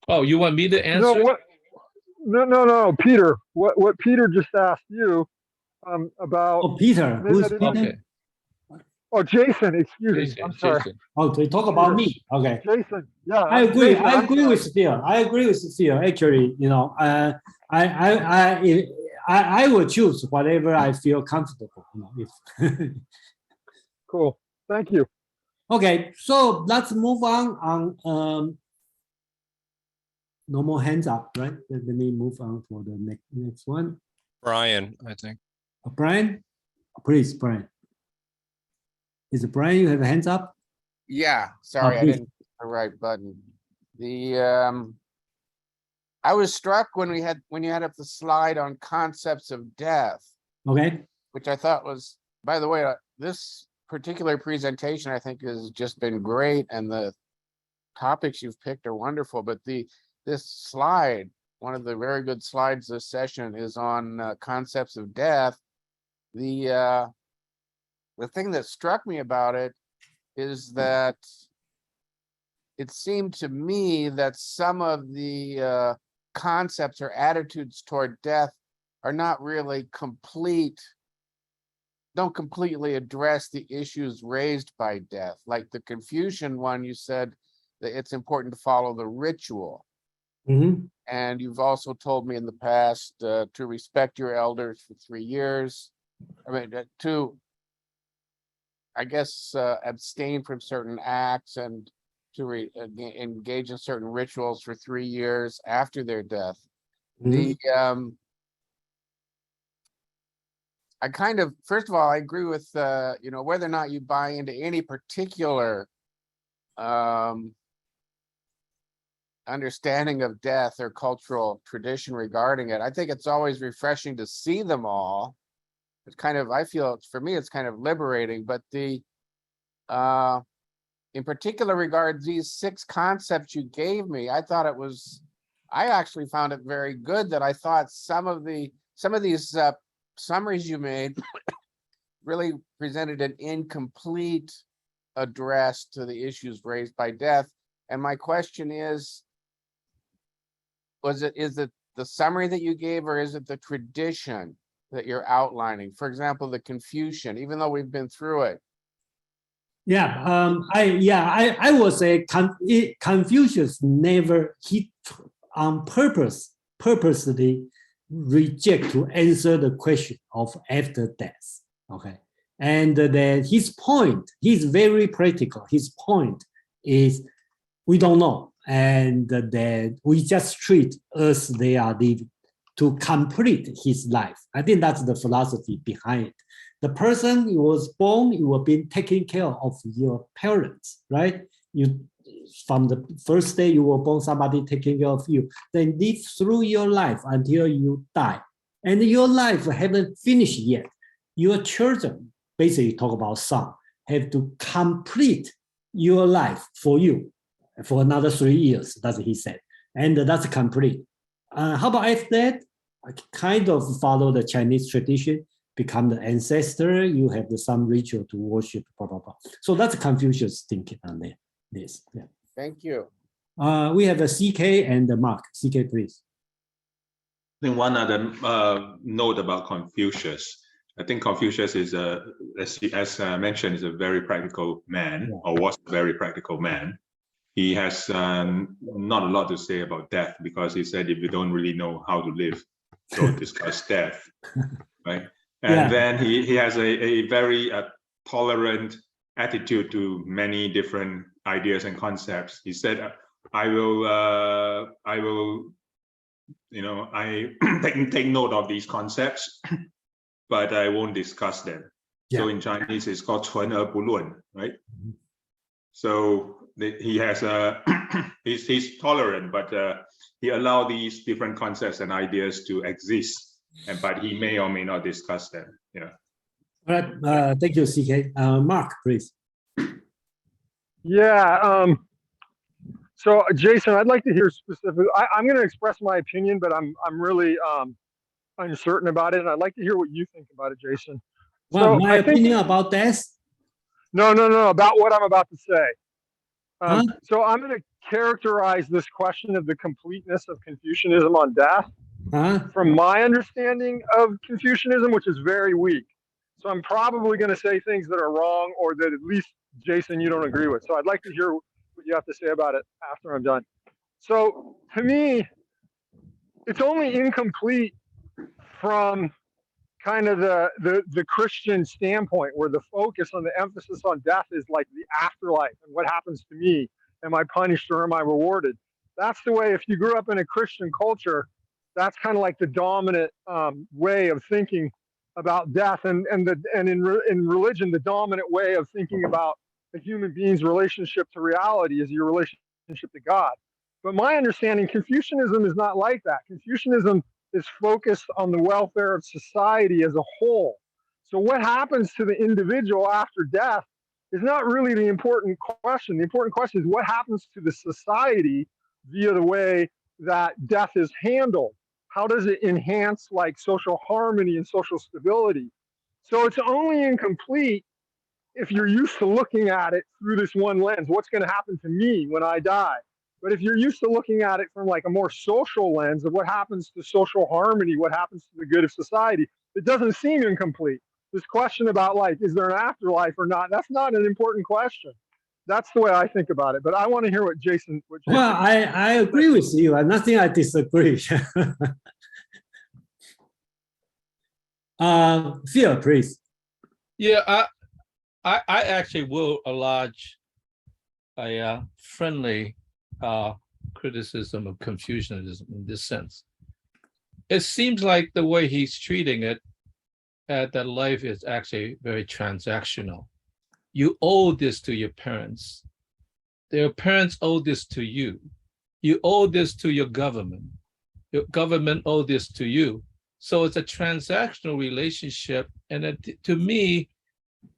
Oh, you want me to No, answer? no, Peter. What Peter just asked you about. Oh, Peter, who's Peter? Okay, Oh, Jason, excuse me. Jason, I'm sorry. Jason. Oh, they talk about Peter. me. Okay. Jason, yeah. I agree. Jason, I I'm agree sorry. with fear. I agree with fear. Actually, you know, I will choose whatever I feel comfortable. You know, if Cool. Thank you. okay, so let's move on. No more hands up, right? Let me move on for the next one. Brian, I think. Brian, please, Brian. Is it Brian? You have a hands up? Yeah, sorry, I please. didn't hit the right button. I was struck when you had up the slide on concepts of death, Okay. which I thought was, by the way, this particular presentation I think has just been great, and the topics you've picked are wonderful. But this slide, one of the very good slides this session, is on concepts of death. The thing that struck me about it is that it seemed to me that some of the concepts or attitudes toward death are not really don't completely address the issues raised by death. Like the Confucian one, you said that it's important to follow the ritual. Mm-hmm. And you've also told me in the past to respect your elders for 3 years. I mean, I guess abstain from certain acts and to engage in certain rituals for 3 years after their death. Mm-hmm. I kind of, first of all, I agree with you know, whether or not you buy into any particular understanding of death or cultural tradition regarding it. I think it's always refreshing to see them all. It's kind of, I feel, for me, it's kind of liberating. But in particular regards these 6 concepts you gave me, I actually found it very good. That I thought some of these summaries you made really presented an incomplete address to the issues raised by death. And my question is it the summary that you gave, or is it the tradition that you're outlining? For example, the Confucian, even though we've been through it. Yeah, I would say Confucius never, he on purposely reject to answer the question of after death. Okay, and then his point, he's very practical. His point is we don't know, and that we just treat as they are living to complete his life. I think that's the philosophy behind it. The person you was born, you were being taken care of your parents, right? You from the first day you were born, somebody taking care of you. Then live through your life until you die, and your life haven't finished yet. Your children, basically talk about son, have to complete your life for you for another 3 years. That's what he said, and that's complete. How about after that? I kind of follow the Chinese tradition. Become the ancestor, you have some ritual to worship, blah, blah, blah. So that's Confucius thinking on this. Yeah. Thank you. We have a CK and the Mark. CK, please. I think one other note about Confucius. I think Confucius is as mentioned, is a very practical man, Yeah. or was a very practical man. He has not a lot to say about death, because he said if you don't really know how to live, don't discuss death, right? And Yeah. then he has a very tolerant attitude to many different ideas and concepts. He said, I will, you know, I take note of these concepts, but I won't discuss them. Yeah. So in Chinese, it's called 存而不论, right? So he has he's tolerant, but he allows these different concepts and ideas to exist. But he may or may not discuss them. Yeah. All right. Thank you, CK. Mark, please. Yeah. So Jason, I'd like to hear specific. I'm going to express my opinion, but I'm really uncertain about it, and I'd like to hear what you think about it, Jason. Well, So my I think opinion about that. no, about what I'm about to say. Huh? So I'm going to characterize this question of the completeness of Confucianism on death Huh? from my understanding of Confucianism, which is very weak. So I'm probably going to say things that are wrong, or that at least Jason, you don't agree with. So I'd like to hear what you have to say about it after I'm done. So to me, it's only incomplete from kind of the Christian standpoint, where the focus on the emphasis on death is like the afterlife and what happens to me. Am I punished or am I rewarded? That's the way, if you grew up in a Christian culture, that's kind of like the dominant way of thinking about death. And in religion, the dominant way of thinking about a human being's relationship to reality is your relationship to God. But my understanding, Confucianism is not like that. Confucianism is focused on the welfare of society as a whole. So what happens to the individual after death is not really the important question. The important question is what happens to the society via the way that death is handled. How does it enhance like social harmony and social stability? So it's only incomplete if you're used to looking at it through this one lens. What's going to happen to me when I die? But if you're used to looking at it from like a more social lens of what happens to social harmony, what happens to the good of society, it doesn't seem incomplete. This question about like, is there an afterlife or not? That's not an important question. That's the way I think about it. But I want to hear what Jason. Well, I agree with you. Nothing I disagree. Phil, please. Yeah, I actually will lodge a friendly criticism of Confucianism in this sense. It seems like the way he's treating it, that life is actually very transactional. You owe this to your parents. Their parents owe this to you. You owe this to your government. Your government owe this to you. So it's a transactional relationship. And to me,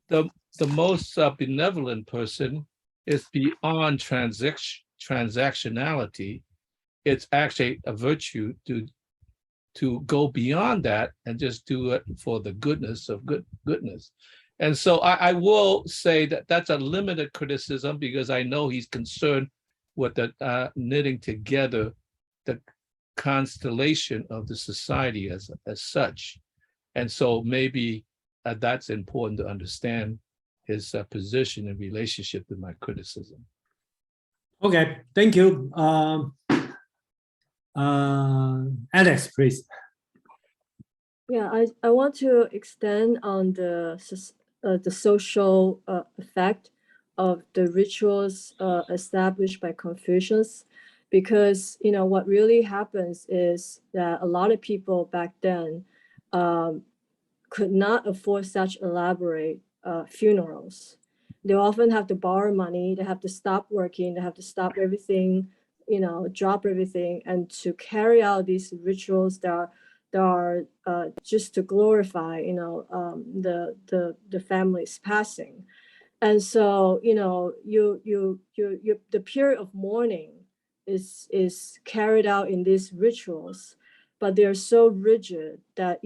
the most benevolent person is beyond transactionality. It's actually a virtue to go beyond that and just do it for the goodness of goodness. And so I will say that that's a limited criticism, because I know he's concerned with the knitting together the constellation of the society as such. And so maybe that's important to understand his position in relationship to my criticism. Okay, thank you. Alex, please. Yeah, I want to extend on the social effect of the rituals established by Confucius, because what really happens is that a lot of people back then could not afford such elaborate funerals. They often have to borrow money. They have to stop working. They have to stop everything, drop everything, and to carry out these rituals that are just to glorify, the family's passing. And so, the period of mourning is carried out in these rituals, but they're so rigid that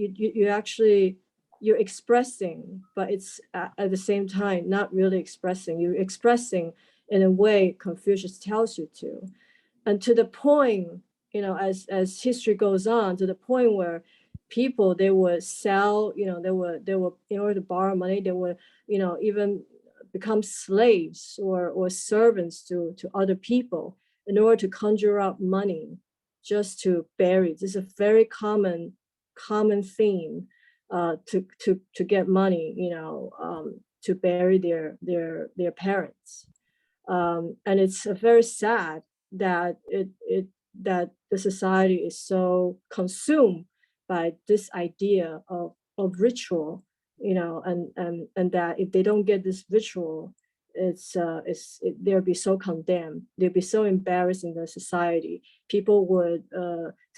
you're expressing, but it's at the same time not really expressing. You're expressing in a way Confucius tells you to, and to the point, as history goes on, to the point where people, they would sell, they were in order to borrow money, they would even become slaves or servants to other people in order to conjure up money just to bury. This is a very common theme to get money, to bury their parents. And it's very sad that that the society is so consumed by this idea of ritual, and that if they don't get this ritual, they'll be so condemned. They'll be so embarrassed in the society. People would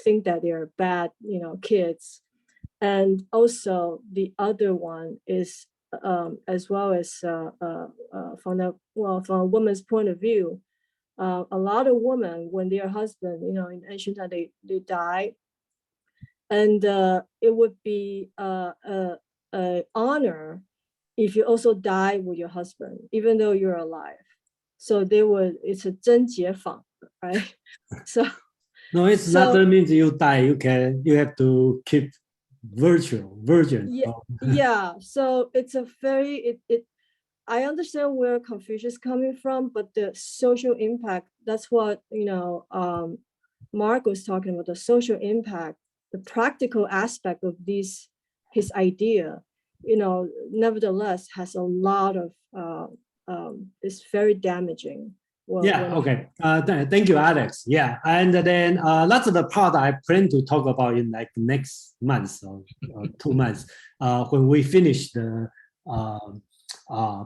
think that they're bad, kids. And also the other one is as well as from a woman's point of view, a lot of women, when their husband, in ancient time, they die, and it would be an honor if you also die with your husband, even though you're alive. So it's a 贞洁坊, right? So no, it's not that means you die. You have to keep virgin. Yeah, yeah. So it's a very I understand where Confucius is coming from, but the social impact, that's what Mark was talking about, the social impact, the practical aspect of his idea, nevertheless has a lot of it's very damaging. Okay. Thank you, Alex. Yeah, and then that's the part I plan to talk about in like next month or 2 months when we finish the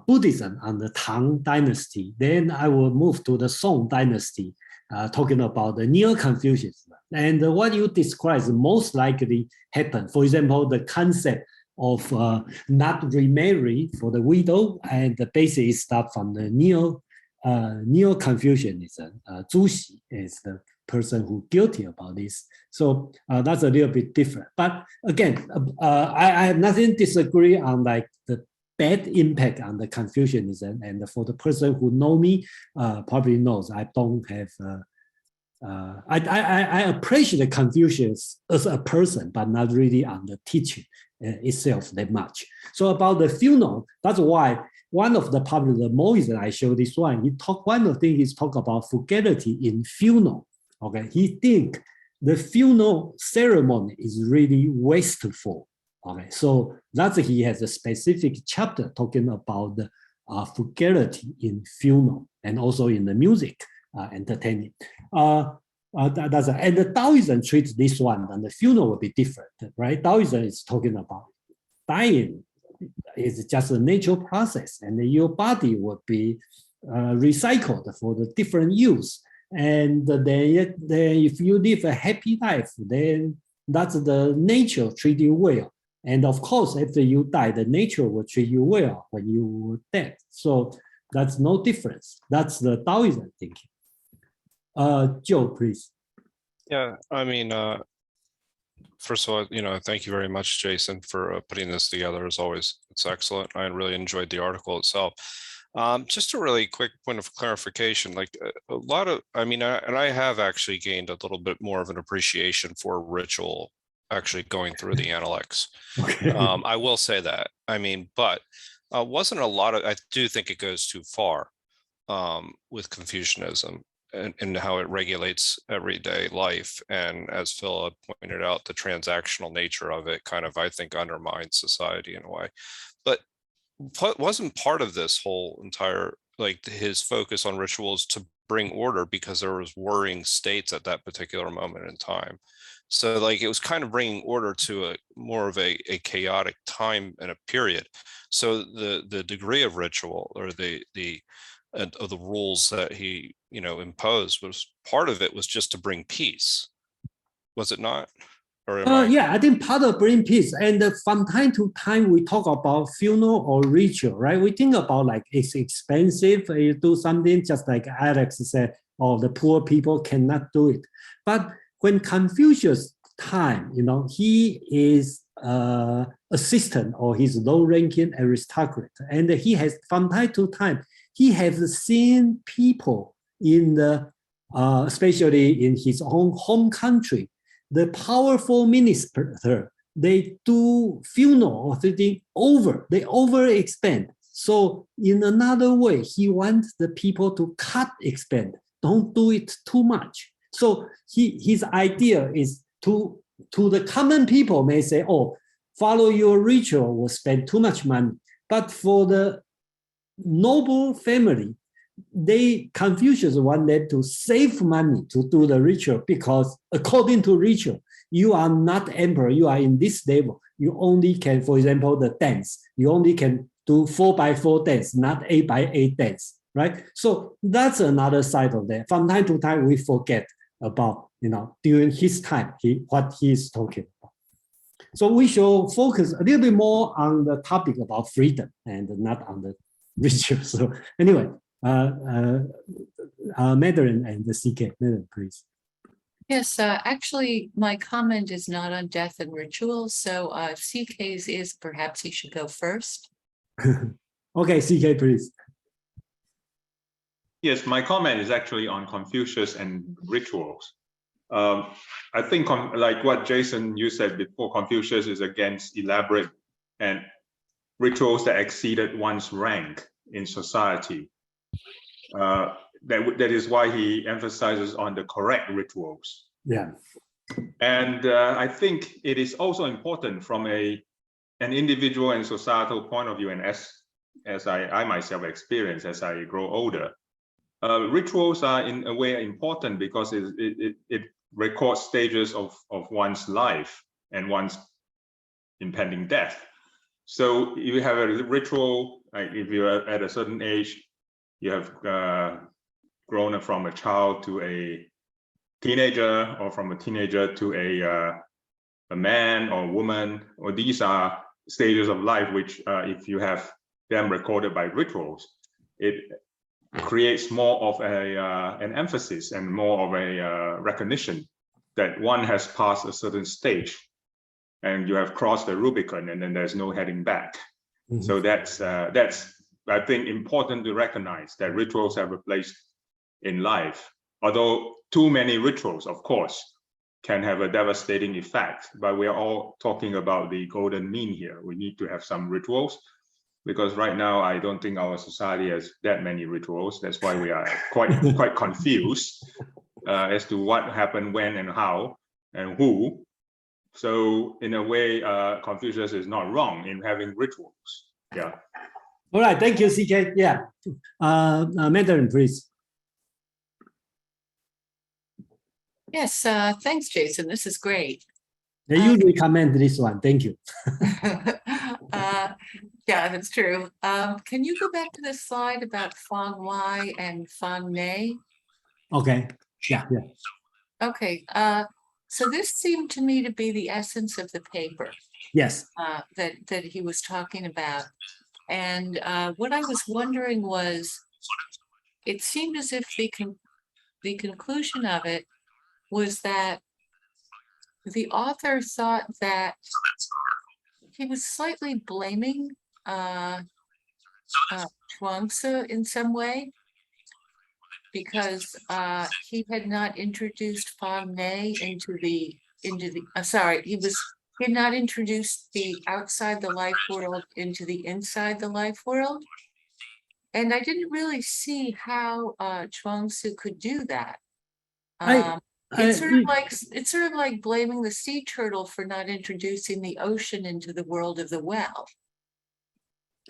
Buddhism and the Tang Dynasty. Then I will move to the Song Dynasty, talking about the Neo-Confucianism. And what you describe most likely happened. For example, the concept of not remarry for the widow, and the basic stuff from the Neo-Confucianism. Zhu Zi is the person who guilty about this. So that's a little bit different. But again, I have nothing to disagree on like the bad impact on the Confucianism. And for the person who know me, probably knows I don't have. I appreciate Confucius as a person, but not really on the teaching itself that much. So about the funeral, that's why one of the popular Moism I show this one. One of the things he's talk about frugality in funeral. Okay, he think the funeral ceremony is really wasteful. Okay, so that's he has a specific chapter talking about the frugality in funeral and also in the music entertaining. And the Taoism treats this one, and the funeral will be different, right? Taoism is talking about dying. It's just a natural process, and your body will be recycled for the different use. And then if you live a happy life, then that's the nature treat you well. And of course, after you die, the nature will treat you well when you dead. So that's no difference. That's the Taoism thinking. Joe, please. Yeah, I mean, first of all, thank you very much, Jason, for putting this together. As always, it's excellent. I really enjoyed the article itself. Just a really quick point of clarification, like a lot of, and I have actually gained a little bit more of an appreciation for ritual actually going through the Analects. Okay. I will say that. But wasn't a lot of, I do think it goes too far with Confucianism. And how it regulates everyday life. And as Phil pointed out, the transactional nature of it kind of, I think, undermines society in a way. But wasn't part of this whole entire, like his focus on rituals to bring order because there was warring states at that particular moment in time. So like it was kind of bringing order to a more of a chaotic time and a period. So the degree of ritual or the of the rules that he imposed was part of it was just to bring peace, was it not? Yeah, I think part of bring peace, and from time to time we talk about funeral or ritual, right? We think about like it's expensive. You do something just like Alex said, oh, the poor people cannot do it. But when Confucius time, he is assistant or he's low-ranking aristocrat, and he has from time to time he has seen people in the, especially in his own home country, the powerful minister, they do funeral or something they overexpend. So in another way, he wants the people to cut expense, don't do it too much. So his idea is to the common people may say, oh, follow your ritual will spend too much money. But for the noble family, Confucius wanted to save money to do the ritual because according to ritual, you are not emperor, you are in this level. You only can, for example, the dance, you only can do 4x4 dance, not 8x8 dance, right? So that's another side of that. From time to time, we forget about, during his time, what he's talking about. So we should focus a little bit more on the topic about freedom and not on the ritual. So anyway, Madeline and the CK, Madeline, please. Yes, actually, my comment is not on death and rituals. So if CK's is, perhaps he should go first. Okay, CK, please. Yes, my comment is actually on Confucius and rituals. I think like what Jason, you said before, Confucius is against elaborate and rituals that exceeded one's rank in society. That is why he emphasizes on the correct rituals. Yeah. And I think it is also important from an individual and societal point of view, and as I myself experience as I grow older, rituals are in a way important because it records stages of one's life and one's impending death. So if you have a ritual, like if you're at a certain age, you have grown from a child to a teenager, or from a teenager to a man or woman, or these are stages of life which, if you have them recorded by rituals, it creates more of an emphasis and more of a recognition that one has passed a certain stage and you have crossed the Rubicon, and then there's no heading back. Mm-hmm. So that's I think important to recognize that rituals have a place in life. Although too many rituals, of course, can have a devastating effect, but we are all talking about the golden mean here. We need to have some rituals, because right now I don't think our society has that many rituals. That's why we are quite confused as to what happened, when, and how, and who. So in a way, Confucius is not wrong in having rituals. Yeah. All right, thank you, CK. Yeah, Mandarin, please. Yes, thanks, Jason. This is great. You recommend this one. Thank you. Yeah, that's true. Can you go back to the slide about Fang Wai and Fang Nei? Okay. Yeah. Okay. So this seemed to me to be the essence of the paper. Yes. That he was talking about. And what I was wondering was, it seemed as if the conclusion of it was that the author thought that he was slightly blaming Zhuangzi in some way, because he had not introduced Fang Nei into the sorry, he had not introduced the outside the life world into the inside the life world. And I didn't really see how Zhuangzi could do that. It's sort of like blaming the sea turtle for not introducing the ocean into the world of the well.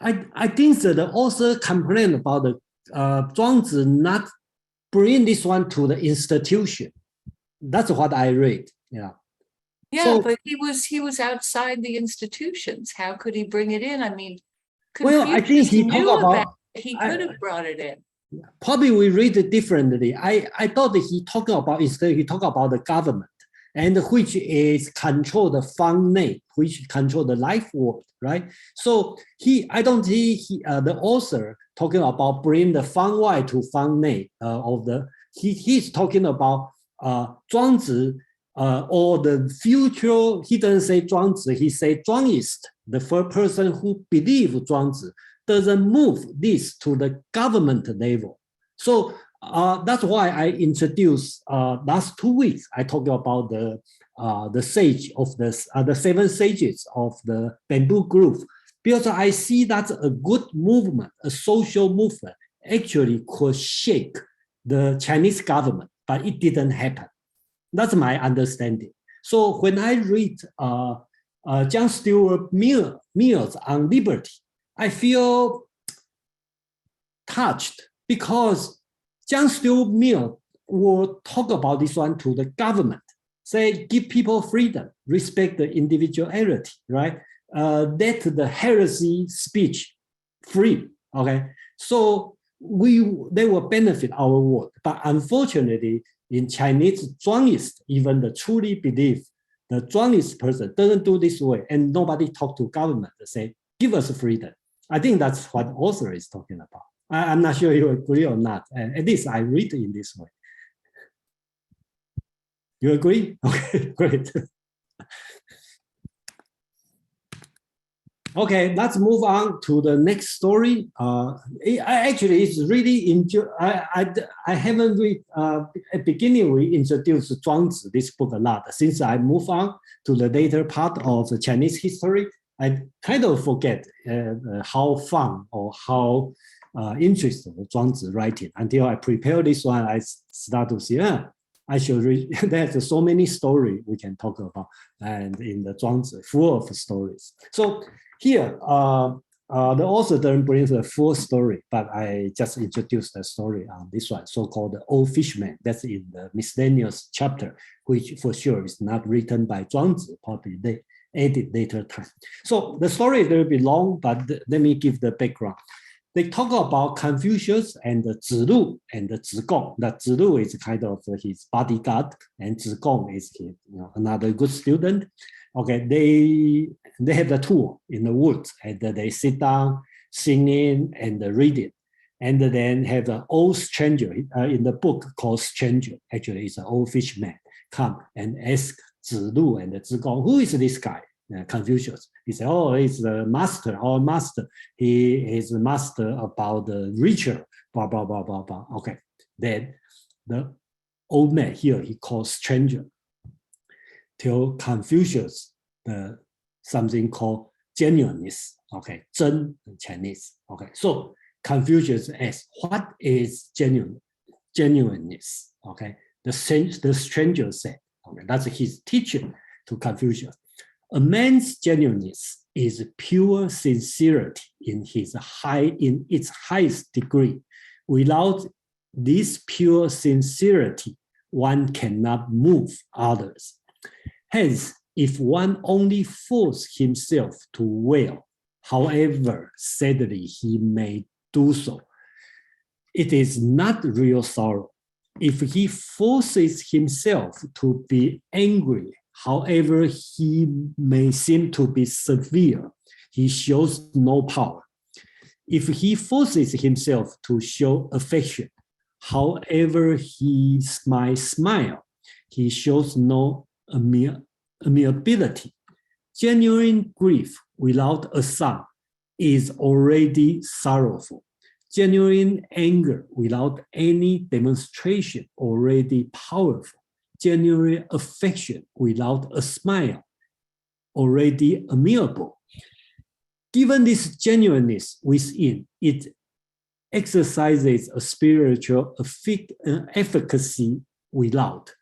I think that the author complained about the Zhuangzi not bring this one to the institution. That's what I read. Yeah. Yeah, so, but he was outside the institutions. How could he bring it in? I mean, well, I think he talked about. He could have brought it in. Probably we read it differently. I thought that he talked about, instead he talked about the government, and which is control the Fang Nei, which control the life world, right? So I don't see the author talking about bring the Fang Wai to Fang Nei he's talking about Zhuangzi or the future. He doesn't say Zhuangzi, he say Zhuangist, the first person who believe Zhuangzi doesn't move this to the government level. So that's why I introduced last 2 weeks. I talked about the sage of the 7 sages of the bamboo grove, because I see that's a good movement, a social movement, actually could shake the Chinese government, but it didn't happen. That's my understanding. So when I read John Stuart Mill's on liberty, I feel touched, because John Stuart Mill will talk about this one to the government, say give people freedom, respect the individuality, right? Let the heresy speech free, okay? So they will benefit our world. But unfortunately, in Chinese Zhuangist, even the truly believe the Zhuangzi person doesn't do this way, and nobody talk to government to say, give us freedom. I think that's what author is talking about. I'm not sure you agree or not. At least I read in this way. You agree? Okay, great. Okay, let's move on to the next story. Actually, it's really I haven't read at beginning. We introduced Zhuangzi, this book a lot. Since I move on to the later part of the Chinese history, I kind of forget how fun or how interesting Zhuangzi writing. Until I prepare this one, I start to see, I should read. There's so many stories we can talk about, and in the Zhuangzi, full of stories. So here, the author then brings a full story, but I just introduced the story on this one, so-called the Old Fisherman. That's in the miscellaneous chapter, which for sure is not written by Zhuangzi, probably they added later time. So the story is a little bit long, but let me give the background. They talk about Confucius and the Zilu and the Zigong. That Zilu is kind of his bodyguard, and Zigong is his, another good student. Okay, they have the tour in the woods, and they sit down, singing and reading, and then have an old stranger in the book called Stranger. Actually, it's an old fisherman come and ask Zilu and Zigong, who is this guy? Confucius. He said, oh, he's the master, our master. He is the master about the ritual, blah, blah, blah, blah, blah. Okay, then the old man here, he calls stranger. Till Confucius, something called genuineness. Okay, 真 in Chinese. Okay, so Confucius asks, what is genuineness? Okay, the stranger said, okay, that's his teaching to Confucius. A man's genuineness is pure sincerity in its highest degree. Without this pure sincerity, one cannot move others. Hence, if one only forces himself to wail, however sadly he may do so, it is not real sorrow. If he forces himself to be angry, however he may seem to be severe, he shows no power. If he forces himself to show affection, however he might smile, he shows no amiability. Genuine grief without a song is already sorrowful. Genuine anger without any demonstration already powerful. Genuine affection without a smile already amiable. Given this genuineness within, it exercises a spiritual efficacy without.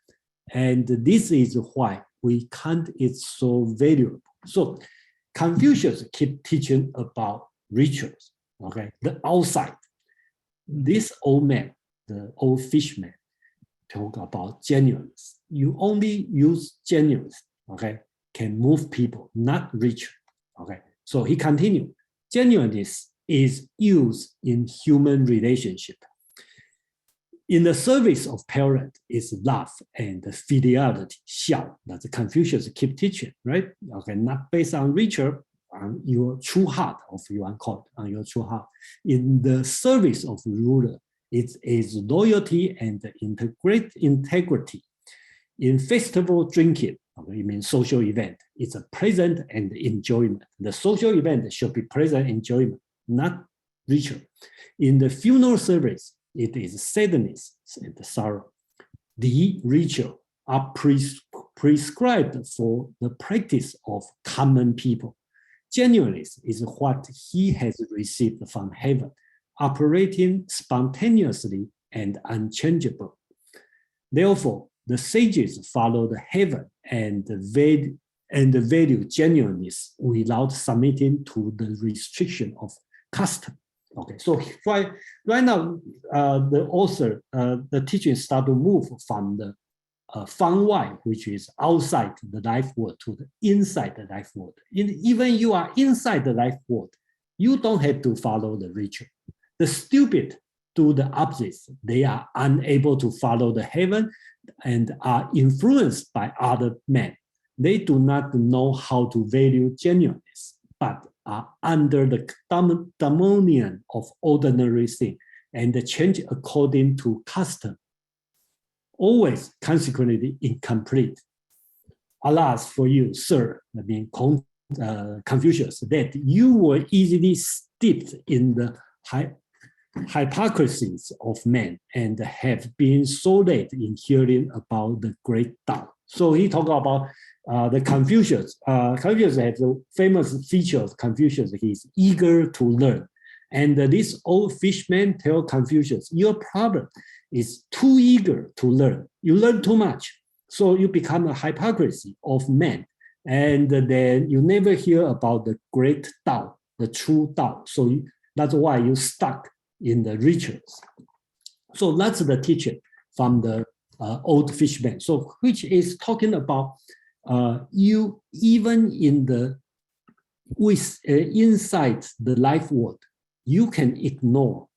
And this is why we count it so valuable. So Confucius keep teaching about rituals, okay, the outside. This old man, the old fisherman, talk about genuineness. You only use genuineness, okay, can move people, not ritual, okay. So he continued, genuineness is used in human relationship. In the service of parent is love and fidelity, 孝. That's Confucius keep teaching, right? Okay, not based on ritual, on your true heart of your call, on your true heart. In the service of ruler, it is loyalty and integrity. In festival drinking, okay, it means social event, it's a present and enjoyment. The social event should be present enjoyment, not ritual. In the funeral service, it is sadness and sorrow. The ritual are prescribed for the practice of common people. Genuineness is what he has received from heaven, operating spontaneously and unchangeable. Therefore, the sages follow the heaven and value genuineness without submitting to the restriction of custom. Okay, so right now, the author, the teaching start to move from the Fang Wai, which is outside the life world, to the inside the life world. Even you are inside the life world, you don't have to follow the ritual. The stupid do the opposites. They are unable to follow the heaven and are influenced by other men. they do not know how to value genuineness, but are under the dominion of ordinary thing and change according to custom, always consequently incomplete. Alas for you, sir, I mean Confucius, that you were easily steeped in the hypocrisies of men and have been so late in hearing about the great Tao. So he talked about the Confucius. Confucius has a famous feature of Confucius. He's eager to learn. And this old fishman tells Confucius, your problem is too eager to learn. You learn too much. So you become a hypocrisy of men. And then you never hear about the great Tao, the true Tao. So that's why you stuck in the rituals. So that's the teaching from the old fishman. So which is talking about you even in the inside the life world, you can ignore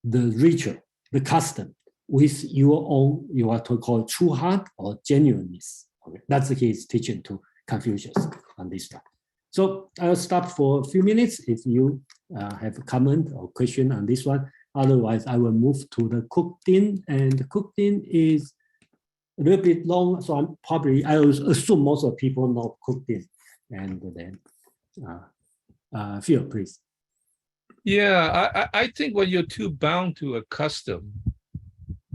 the ritual, the custom, with your own, you are to call true heart or genuineness. Okay. That's his teaching to Confucius on this one. So I'll stop for a few minutes if you have a comment or question on this one. Otherwise, I will move to the cooked in, and the cooked in is a little bit long, so I will assume most of people know cooked in. And then Phil, please. Yeah, I think when you're too bound to a custom,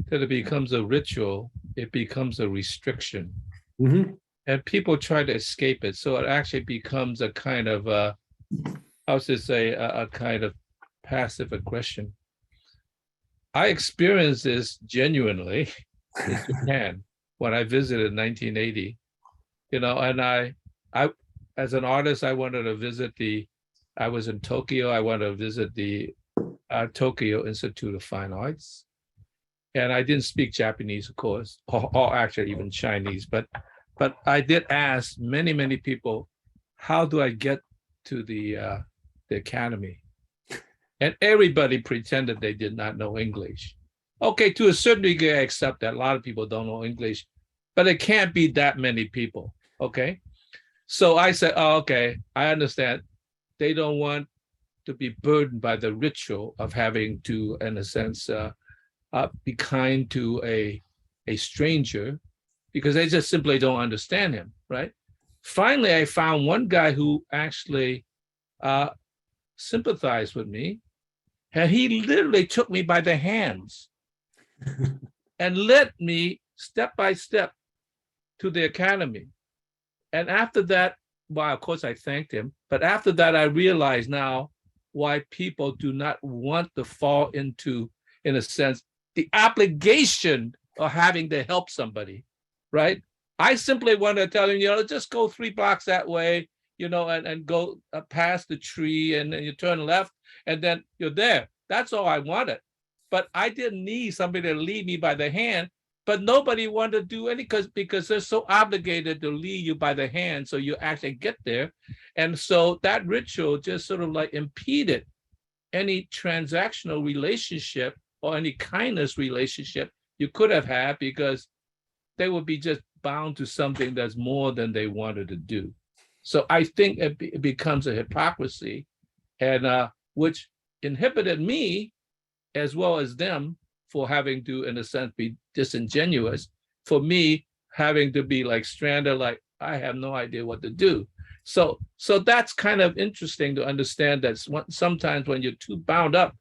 that it becomes a ritual, it becomes a restriction. Mm-hmm. And people try to escape it. So it actually becomes a kind of, I was to say, a kind of passive aggression. I experienced this genuinely in Japan when I visited in 1980, you know, and I, as an artist, I wanted to visit I was in Tokyo, I wanted to visit the Tokyo Institute of Fine Arts. And I didn't speak Japanese, of course, or actually even Chinese, but I did ask many, many people, how do I get to the academy? And everybody pretended they did not know English. Okay, to a certain degree, I accept that. A lot of people don't know English, but it can't be that many people, okay? So I said, oh, okay, I understand. They don't want to be burdened by the ritual of having to, in a sense, be kind to a stranger, because they just simply don't understand him, right? Finally, I found one guy who actually sympathized with me, and he literally took me by the hands and led me step by step to the academy. And after that, well, of course I thanked him, but after that, I realized now why people do not want to fall into, in a sense, the obligation of having to help somebody, right? I simply want to tell him, you know, just go 3 blocks that way, you know, and go past the tree, and then you turn left, and then you're there. That's all I wanted. But I didn't need somebody to lead me by the hand, but nobody wanted to do any, because they're so obligated to lead you by the hand so you actually get there. And so that ritual just sort of like impeded any transactional relationship or any kindness relationship you could have had, because they would be just bound to something that's more than they wanted to do. So I think it becomes a hypocrisy, and which inhibited me as well as them for having to, in a sense, be disingenuous, for me having to be like stranded, like I have no idea what to do. So that's kind of interesting to understand that sometimes when you're too bound up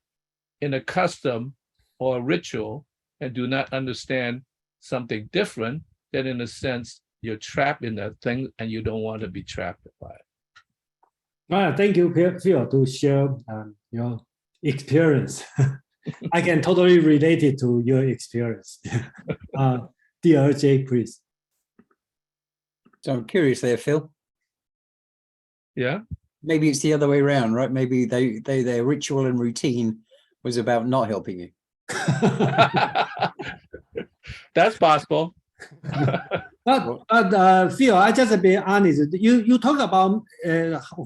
in a custom or a ritual and do not understand something different, then in a sense, you're trapped in that thing and you don't want to be trapped by it. Thank you, Phil, to share your experience. I can totally relate it to your experience. DRJ, please. So I'm curious there, Phil. Yeah. Maybe it's the other way around, right? Maybe their ritual and routine was about not helping you. That's possible. But Phil, I just be honest. You talk about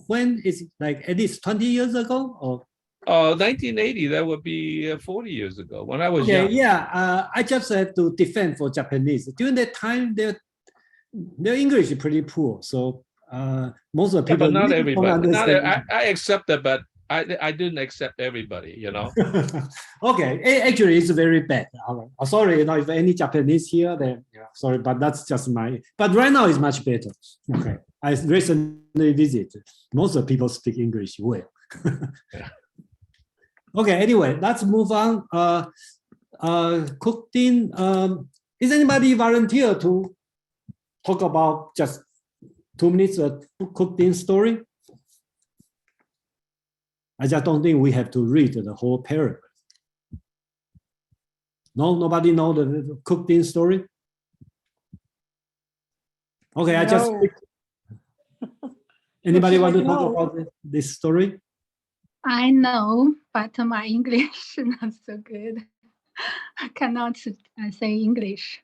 when it's like at least 20 years ago, or 1980. That would be 40 years ago when I was young. Yeah. I just had to defend for Japanese during that time. their English is pretty poor. So most of the people but not really don't everybody. understand. I accept that, but I didn't accept everybody, you know. Okay, actually, it's very bad. Sorry, if any Japanese here, then sorry, but that's just my. But right now, it's much better. Okay, I recently visited. Most of the people speak English well. Okay, anyway, let's move on. Cooking. Is anybody volunteer to talk about just 2 minutes of cooking story? I just don't think we have to read the whole paragraph. No, nobody know the cooking story? Okay, I just. Anybody want to talk about this story? I know, but my English is not so good. I cannot say English.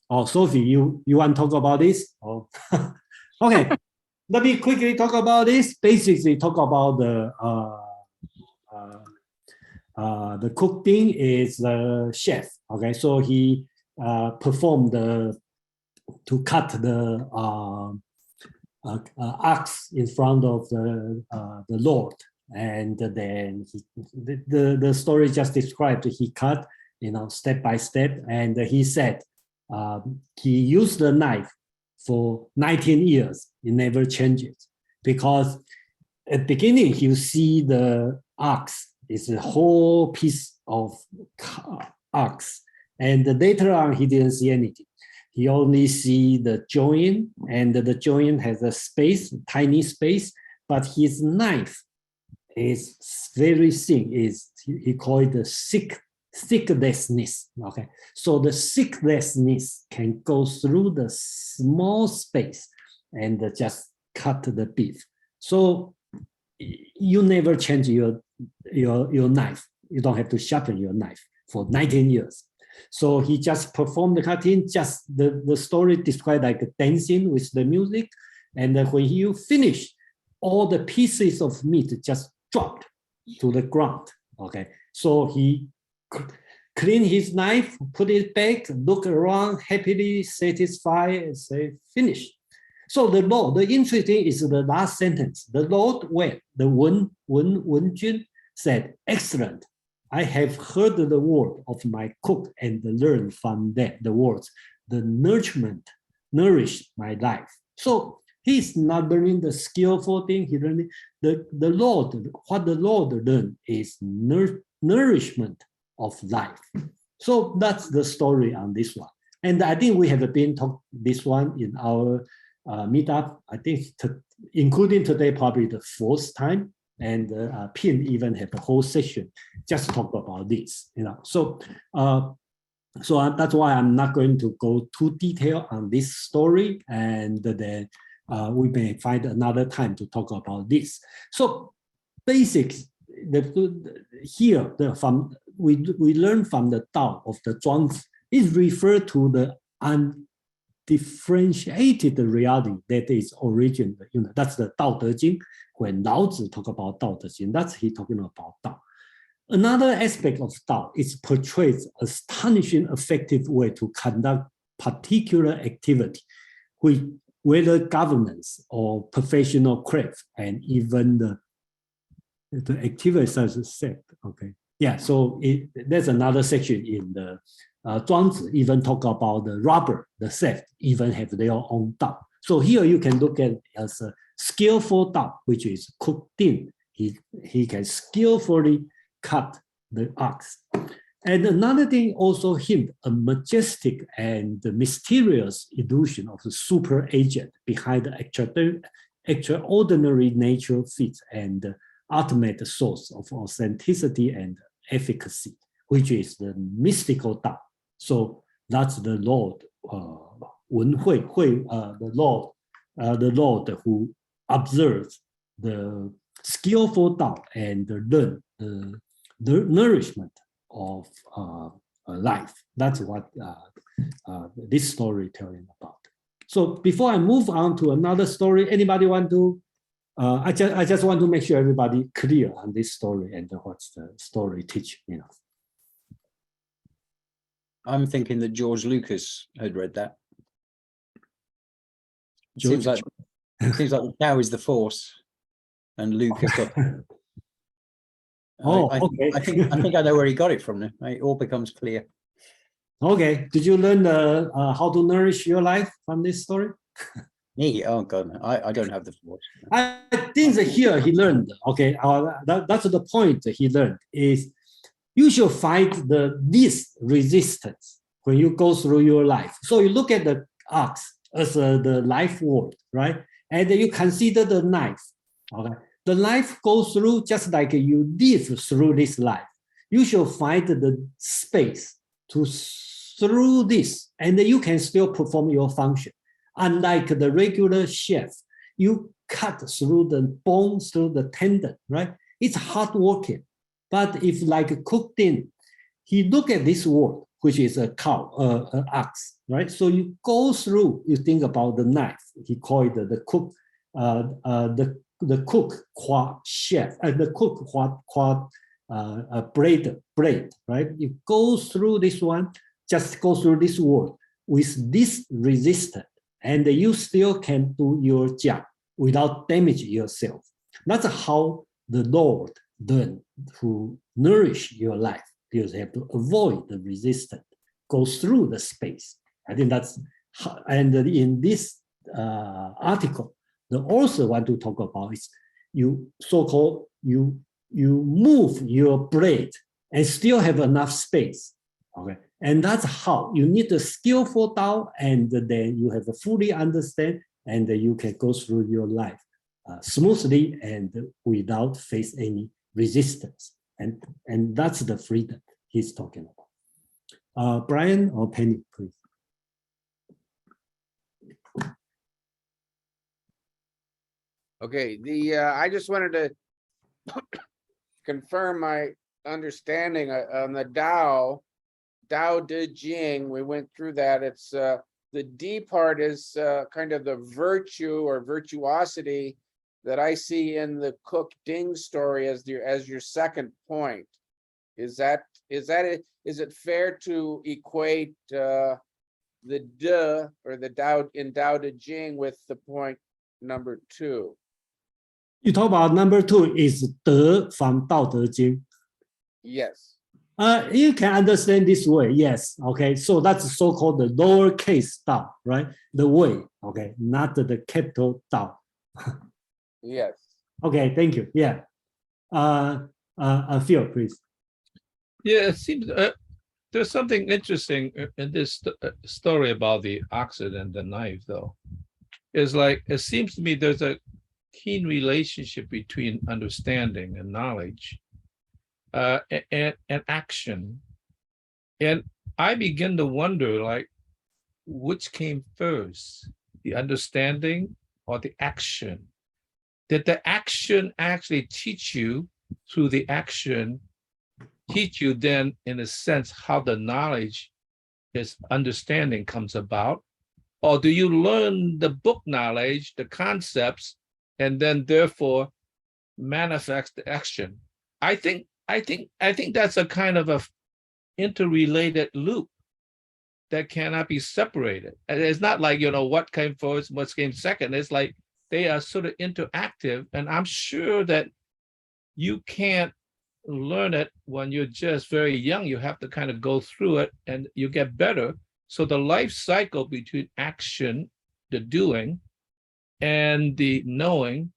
Oh, Sophie, you want to talk about this? Oh. Okay, let me quickly talk about this. Basically, talk about the cooking is the chef. Okay, so he performed to cut the ox in front of the Lord, and then the story just described he cut, step by step, and he said he used the knife for 19 years. It never changes because at the beginning you see the ox is a whole piece of ox, and later on he didn't see anything. He only see the joint, and the joint has a space, tiny space, but his knife is very thin. He called it the thicklessness. Okay, so the thicklessness can go through the small space and just cut the beef. So you never change your knife. You don't have to sharpen your knife for 19 years. So he just performed the cutting, just the story described like dancing with the music. And when you finish, all the pieces of meat just dropped to the ground. Okay, so he cleaned his knife, put it back, look around, happily satisfied, and say, finished. So the Lord, the interesting is the last sentence. The Lord went, the Wen Jun said, excellent. I have heard the word of my cook and learned from that the words, the nourishment nourished my life. So he's not learning the skillful thing. He learning the Lord. What the Lord learned is nourishment of life. So that's the story on this one. And I think we have been talking this one in our meetup. I think including today, probably the 4th time. And Pin even had a whole session just talk about this, So, that's why I'm not going to go too detailed on this story, and then we may find another time to talk about this. So, basics. Here, we learn from the Tao of the Zhuangzi. It refers to the undifferentiated reality that is original. That's the Tao Te Ching. When Lao Tzu talk about Tao Te Ching, that's he talking about Tao. Another aspect of Tao is portrays astonishing effective way to conduct particular activity, whether governance or professional craft, and even the activity such as sect. Okay, yeah. So there's another section in the Zhuangzi even talk about the robber, the theft, even have their own Tao. So here you can look at it as a skillful Tao, which is cooked in. He can skillfully cut the ox. And another thing also hint a majestic and mysterious illusion of the super agent behind the extraordinary nature fits and the ultimate source of authenticity and efficacy, which is the mystical Tao. So that's the Lord, Wen Hui, the Lord who observes the skillful Tao and learn the nourishment of life. That's what this story telling about. So before I move on to another story, anybody want to? I just want to make sure everybody clear on this story and what's the story teach. I'm thinking that George Lucas had read that. It seems like the Tao is the force, and Luke has got. Oh, I okay. think I know where he got it from. Now it all becomes clear. Okay. Did you learn how to nourish your life from this story? Me? Oh God, no. I don't have the force. I think that here he learned. Okay, that's the point he learned is you should fight this resistance when you go through your life. So you look at the ox as the life world, right? And you consider the knife. Okay, the life goes through just like you live through this life. You should find the space to through this, and you can still perform your function. Unlike the regular chef, you cut through the bones, through the tendon, right? It's hard working. But if like cooked in, he look at this world, which is a cow, an ox, right? So you go through, you think about the knife. He called it the cook, the cook qua chef, the cook qua blade, right? You go through this one, just go through this world with this resistance, and you still can do your job without damaging yourself. That's how the Lord learned to nourish your life, because you have to avoid the resistance, go through the space. I think that's how, and in this article, the author want to talk about is you so-called you move your blade and still have enough space. Okay, and that's how you need a skillful Tao, and then you have a fully understand, and you can go through your life smoothly and without face any resistance. And that's the freedom he's talking about. Brian or Penny, please. Okay, I just wanted to confirm my understanding on the Tao De Jing. We went through that. It's the D part is kind of the virtue or virtuosity that I see in the Cook Ding story as your second point. Is it fair to equate the De or the Tao in Tao De Jing with the point number 2? You talk about number 2 is De from Tao De Jing. Yes. You can understand this way, yes. Okay, so that's so-called the lowercase Tao, right? The way, okay, not the capital Tao. Yes. Okay, thank you. Yeah. Phil, please. Yeah, it seems there's something interesting in this story about the oxen and the knife, though. It's like, it seems to me there's a keen relationship between understanding and knowledge and action. And I begin to wonder, like, which came first, the understanding or the action? Did the action actually teach you through the action, teach you then, in a sense, how the knowledge, is understanding comes about? Or do you learn the book knowledge, the concepts, and then therefore manifest the action? I think that's a kind of a interrelated loop that cannot be separated. And it's not like, what came first, what came second. It's like they are sort of interactive. And I'm sure that you can't learn it when you're just very young. You have to kind of go through it and you get better. So the life cycle between action, the doing, and the knowing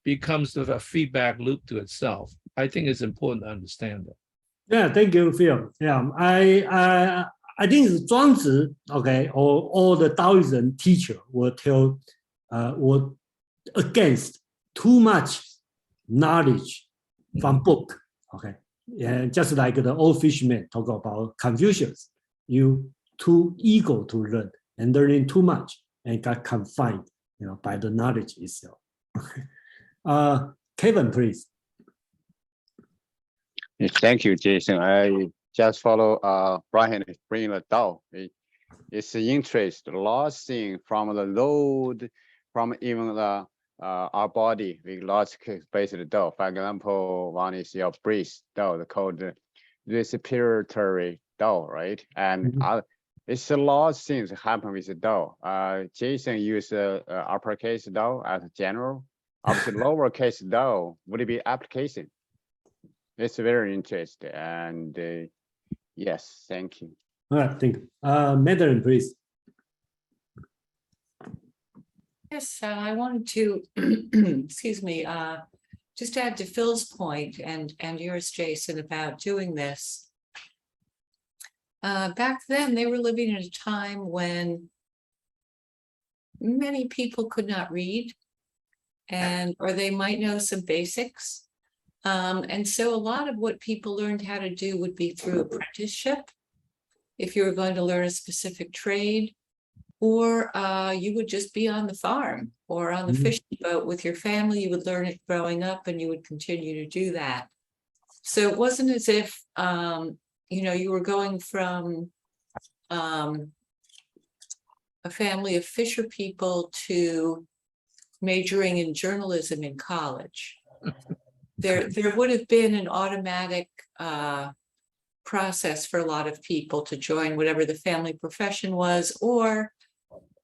becomes a feedback loop to itself. I think it's important to understand that. Yeah, thank you, Phil. Yeah, I think Zhuangzi, okay, or all the Taoism teacher will tell, will against too much knowledge from book, okay. And just like the old fisherman talk about Confucius, you too eager to learn and learning too much and got confined, by the knowledge itself. Kevin, please. Yes, thank you, Jason. I just follow Brian bringing the Tao. It's the interest, lost thing from the load, from even the our body. We lost basically Tao. For example, one is your breath Tao, called respiratory Tao, right? And It's a lot of things happen with the Tao. Jason used uppercase Tao as general. Obviously, lowercase Tao would be application. It's very interesting. And yes, thank you. All right, thank you. Madeline, please. Yes, I wanted to, excuse me, just add to Phil's point and yours, Jason, about doing this. Back then, they were living in a time when many people could not read, or they might know some basics. And so a lot of what people learned how to do would be through apprenticeship, if you were going to learn a specific trade, or you would just be on the farm or on the fishing boat with your family. You would learn it growing up and you would continue to do that. So it wasn't as if, you were going from a family of fisher people to majoring in journalism in college. There would have been an automatic process for a lot of people to join whatever the family profession was, or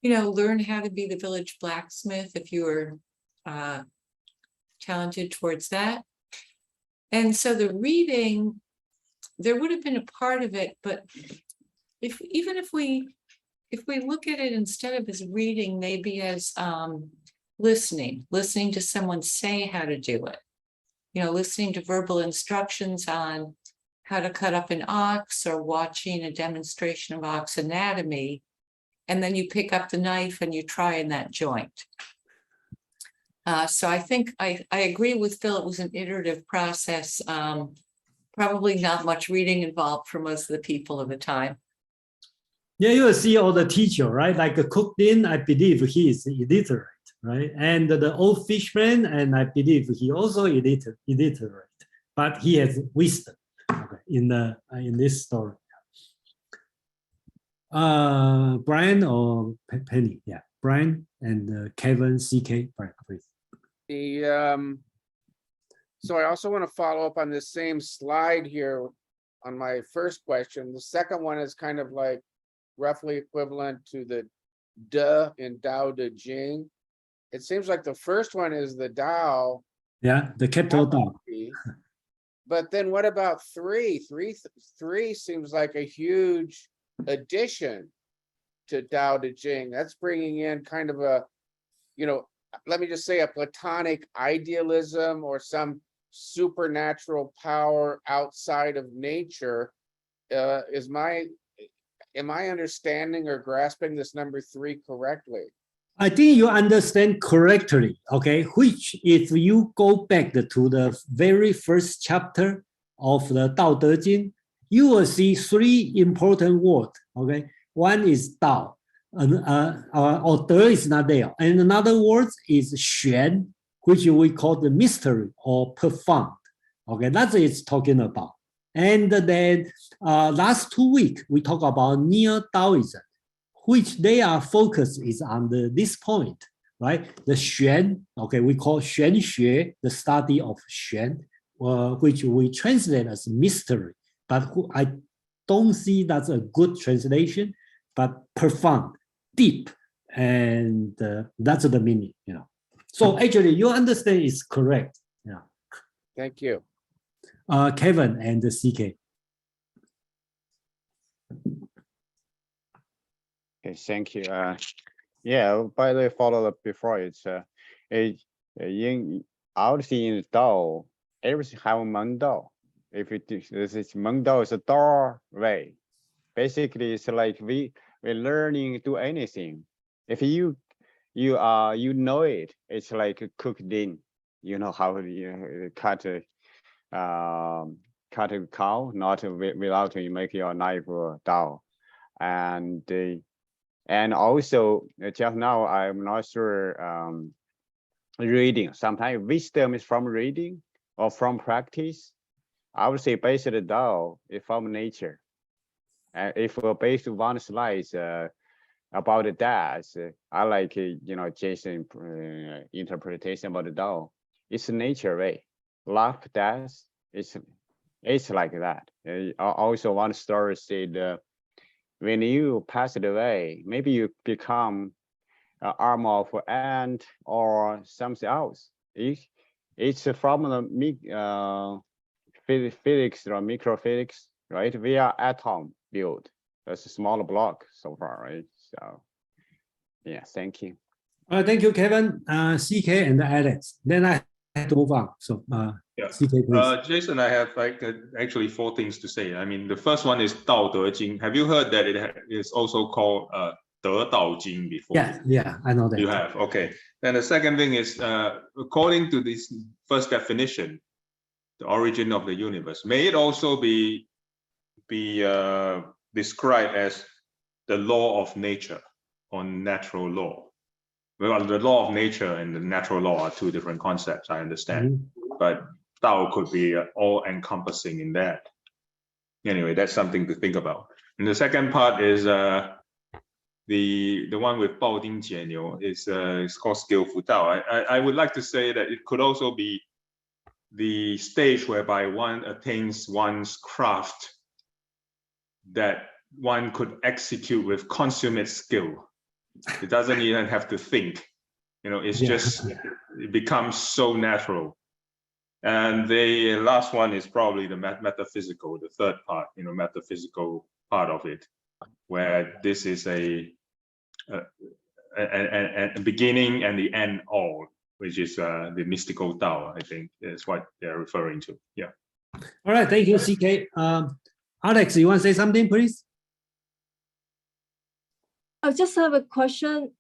learn how to be the village blacksmith if you were talented towards that. And so the reading, there would have been a part of it, but even if we look at it instead of as reading, maybe as listening to someone say how to do it, listening to verbal instructions on how to cut up an ox, or watching a demonstration of ox anatomy, and then you pick up the knife and you try in that joint. So I think I agree with Phil. It was an iterative process. Probably not much reading involved for most of the people of the time. Yeah, you will see all the teacher, right? Like Cook Din, I believe he is illiterate, right? And the old fishman, and I believe he also illiterate, but he has wisdom in this story. Brian or Penny? Yeah, Brian and Kevin, CK, Brian, please. So I also want to follow up on this same slide here on my first question. The second one is kind of like roughly equivalent to the De in Tao Te Ching. It seems like the first one is the Tao. Yeah, the capital Tao. But then what about three? Three seems like a huge addition to Tao Te Ching. That's bringing in kind of a, let me just say a Platonic idealism or some supernatural power outside of nature. Am I understanding or grasping this number 3 correctly? I think you understand correctly, okay? Which, if you go back to the very first chapter of the Tao Te Ching, you will see 3 important words, okay? One is Tao, or De is not there. And another word is Xuan, which we call the mystery or profound, okay? That's what it's talking about. And then last 2 weeks, we talk about Neo-Taoism, which their focus is on this point, right? The Xuan, okay, we call Xuan Xue, the study of Xuan, which we translate as mystery. But I don't see that's a good translation, but profound, deep, and that's the meaning, So actually, you understand is correct. Yeah. Thank you. Kevin and CK. Okay, thank you. Yeah, by the way, follow up before it's obviously in Tao, everything have Meng Dao. If this is Meng Dao is a doorway. Basically, it's like we're learning to do anything. If you know it, it's like cooked in. You know how you cut a cow, not without you make your knife or Dao, and also just now I'm not sure reading. Sometimes wisdom is from reading or from practice. I would say based on Tao is from nature. If we're based on one slide about that, I like Jason interpretation about the Tao. It's nature way. Life, death, it's like that. Also one story said when you pass it away, maybe you become an arm of ant or something else. It's from the physics or microphysics, right? We are atom built. That's a small block so far, right? So, yeah, thank you. All right, thank you, Kevin, CK, and Alex. Then I have to move on. So, Yeah. CK, please. Jason, I have actually 4 things to say. I mean, the first one is Dao De Jing. Have you heard that it is also called De Dao Jing before? Yeah, I know that. You have, okay. Then the second thing is, according to this first definition, the origin of the universe, may it also be described as the law of nature or natural law. Well, the law of nature and the natural law are 2 different concepts, I understand. But Tao could be all-encompassing in that. Anyway, that's something to think about. And the second part is the one with Bao Ding Jian is called skillful Tao. I would like to say that it could also be the stage whereby one attains one's craft that one could execute with consummate skill. It doesn't even have to think, it's just, it becomes so natural. And the last one is probably the metaphysical, the third part, metaphysical part of it, where this is a beginning and the end all, which is the mystical Tao, I think is what they're referring to. Yeah. All right, thank you, CK. Alex, you want to say something, please? I just have a question,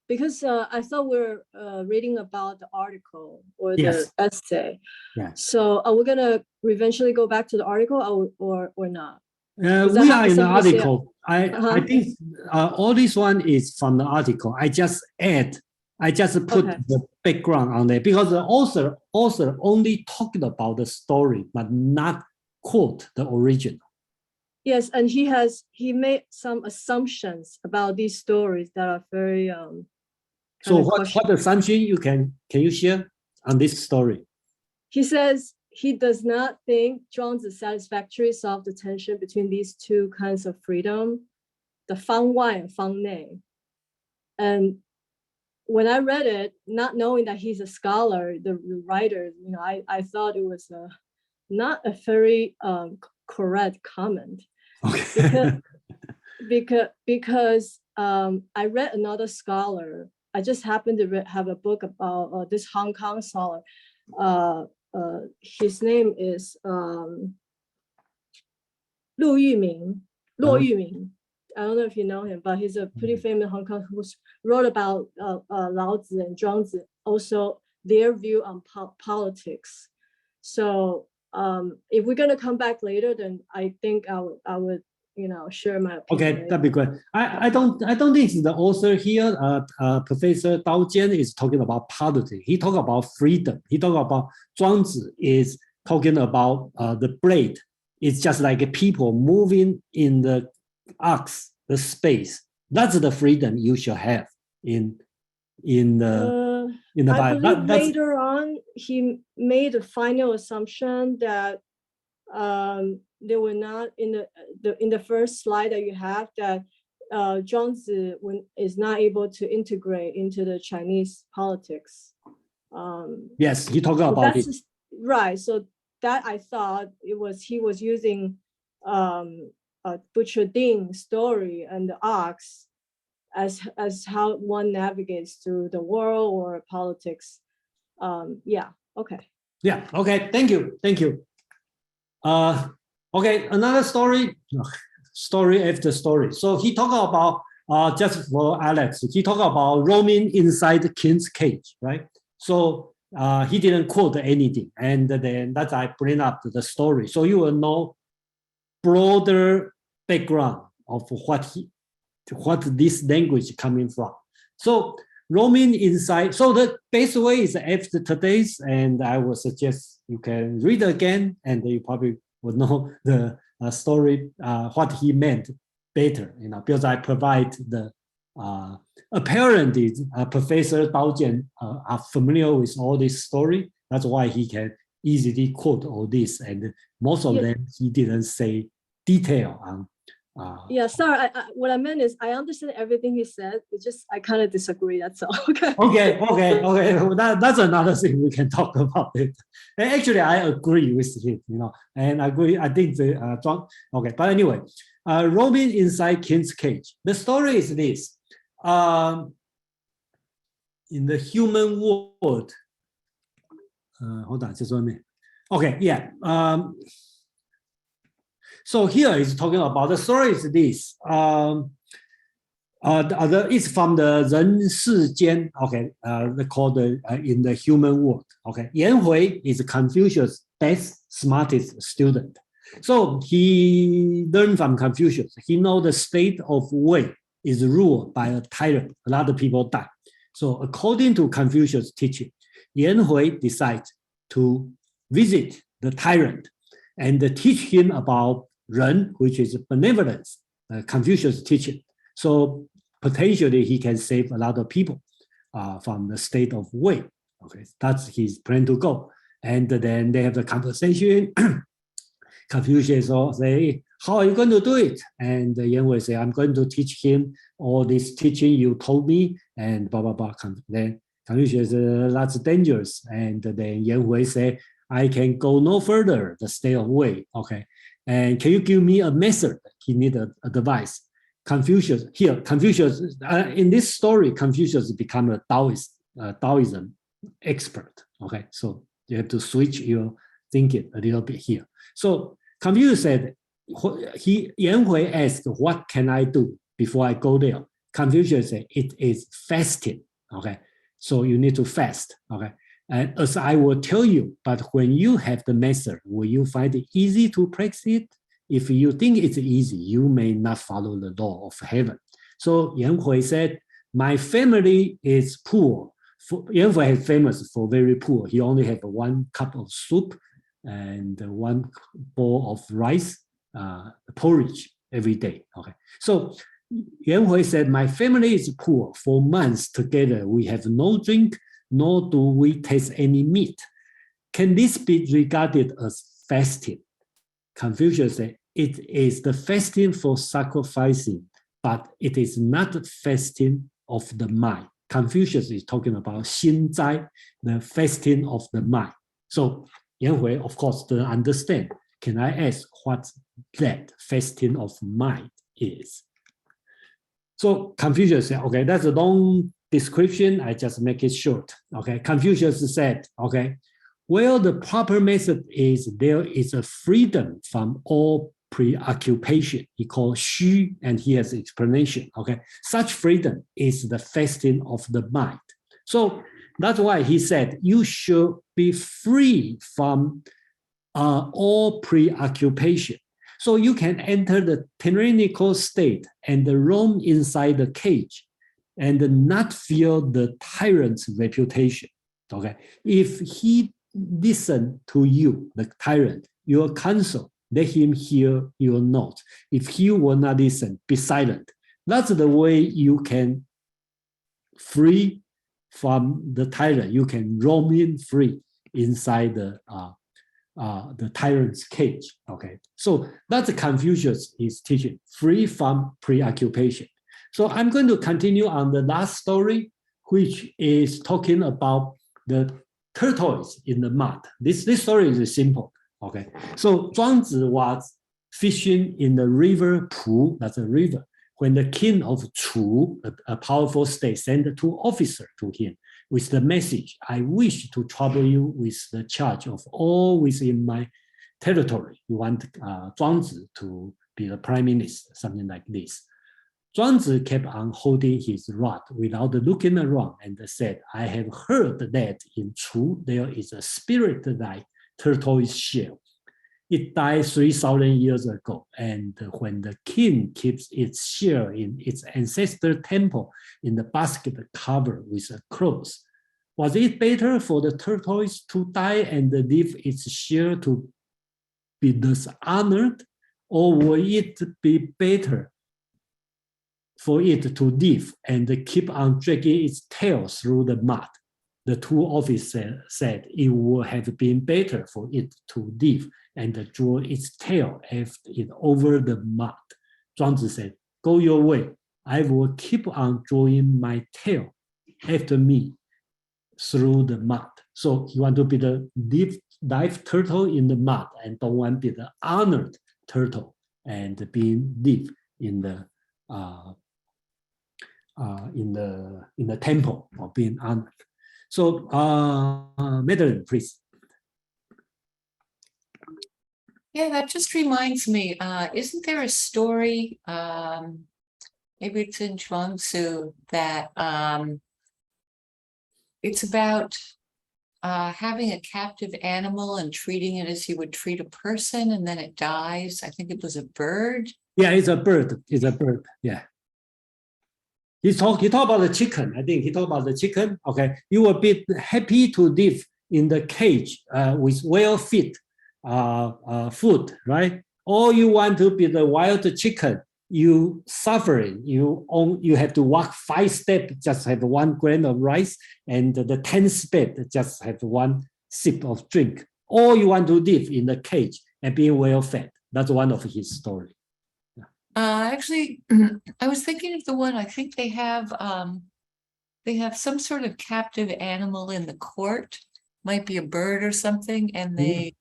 because I thought we were reading about the article or the essay. Yeah. So are we gonna eventually go back to the article or not? We are in the article. I think all this one is from the article. I just put the background on there because the author only talked about the story, but not quote the original. Yes, and he made some assumptions about these stories that are very so what assumption can you share on this story? He says he does not think Zhuangzi satisfactorily solved the tension between these 2 kinds of freedom, the Fang Wai and Fang Nei. And when I read it, not knowing that he's a scholar, the writer, I thought it was not a very correct comment. Okay. because I read another scholar. I just happened to have a book about this Hong Kong scholar. His name is Luo Yuming. I don't know if you know him, but he's a pretty famous Hong Kong who wrote about Lao Tzu and Zhuangzi, also their view on politics. So if we're gonna come back later, then I think I would share my opinion. Okay, that'd be great. I don't think the author here, Professor Tao Jian, is talking about politics. He talk about freedom. He talk about Zhuangzi is talking about the blade. It's just like people moving in the arcs, the space. That's the freedom you should have in the Bible. I believe later on he made a final assumption that they were not in the first slide that you have, that Zhuangzi is not able to integrate into the Chinese politics. Yes, he talked about it. Right. So that I thought he was using Butcher Ding's story and the arcs as how one navigates through the world or politics. Yeah. Okay. Yeah. Okay. Thank you. Okay, another story after story. So he talked about, just for Alex, he talked about roaming inside the king's cage, right? So he didn't quote anything. And then that's I bring up the story. So you will know broader background of what this language coming from. So roaming inside, so the best way is after today's, and I would suggest you can read again and you probably would know the story, what he meant better, because I provide the, apparently Professor Tao Jian are familiar with all this story. That's why he can easily quote all this. And most of them, he didn't say detail on Yeah, sorry. What I meant is I understand everything he said. It's just I kind of disagree. That's all. Okay. Okay. That's another thing we can talk about it. And actually, I agree with him. And I agree. I think the okay. But anyway, roaming inside King's cage. The story is this: in the human world. Hold on, just 1 minute. Okay, yeah. So here is talking about the story is this. It's from the 人世间, okay, they call in the human world. Okay, Yan Hui is Confucius' best, smartest student. So he learned from Confucius. He knows the state of Wei is ruled by a tyrant. A lot of people die. So according to Confucius' teaching, Yan Hui decides to visit the tyrant and teach him about Ren, which is benevolence, Confucius' teaching. So potentially he can save a lot of people from the state of Wei. Okay, that's his plan to go. And then they have the conversation. Confucius say, how are you going to do it? And Yan Hui say, I'm going to teach him all this teaching you told me, and blah, blah, blah. Then Confucius says, that's dangerous. And then Yan Hui say, I can go no further, the state of Wei. Okay. And can you give me a method? He needed advice. Confucius, in this story, Confucius become a Taoism expert. Okay. So you have to switch your thinking a little bit here. So Confucius said, Yan Hui asked, what can I do before I go there? Confucius said, it is fasting. Okay. So you need to fast. Okay. And as I will tell you, but when you have the method, will you find it easy to practice it? If you think it's easy, you may not follow the law of heaven. So Yan Hui said, my family is poor. Yan Hui is famous for very poor. He only had 1 cup of soup and 1 bowl of rice, porridge every day. Okay. So Yan Hui said, my family is poor. For months together, we have no drink, nor do we taste any meat. Can this be regarded as fasting? Confucius said, it is the fasting for sacrificing, but it is not fasting of the mind. Confucius is talking about 心斋, the fasting of the mind. So Yan Hui, of course, doesn't understand. Can I ask what that fasting of mind is? So Confucius said, okay, that's a long description. I just make it short. Okay, Confucius said, okay, well, the proper method is there is a freedom from all preoccupation. He called Xu, and he has explanation. Okay, such freedom is the fasting of the mind. So that's why he said you should be free from all preoccupation. So you can enter the tyrannical state and roam inside the cage and not feel the tyrant's reputation. Okay, if he listen to you, the tyrant, your counsel, let him hear your notes. If he will not listen, be silent. That's the way you can free from the tyrant. You can roam in free inside the tyrant's cage. Okay, so that's Confucius is teaching, free from preoccupation. So I'm going to continue on the last story, which is talking about the tortoise in the mud. This story is simple. Okay, so Zhuangzi was fishing in the river Pu, that's a river, when the king of Chu, a powerful state, sent 2 officers to him with the message, I wish to trouble you with the charge of all within my territory. You want Zhuangzi to be the prime minister, something like this. Zhuangzi kept on holding his rod without looking around and said, I have heard that in Chu there is a spirit like tortoise shell. It died 3,000 years ago, and when the king keeps its shell in its ancestor temple in the basket covered with a cloth, was it better for the tortoise to die and leave its shell to be dishonored, or would it be better for it to live and keep on dragging its tail through the mud? The 2 officers said it would have been better for it to live and draw its tail after it over the mud. Zhuangzi said, "Go your way. I will keep on drawing my tail after me through the mud." So he want to be the live turtle in the mud, and don't want to be the honored turtle and being live in the temple or being honored. So Madeline, please. Yeah, that just reminds me, isn't there a story, maybe it's in Zhuangzi, that it's about having a captive animal and treating it as you would treat a person, and then it dies. I think it was a bird. Yeah, it's a bird. It's a bird. Yeah. He talk about the chicken. I think he talked about the chicken. Okay, you will be happy to live in the cage with well-fed food, right? Or you want to be the wild chicken. You suffering. You have to walk 5 steps, just have 1 grain of rice, and the 10th step just have 1 sip of drink. Or you want to live in the cage and be well-fed. That's one of his stories. Actually, I was thinking of the one, I think they have some sort of captive animal in the court, might be a bird or something, and they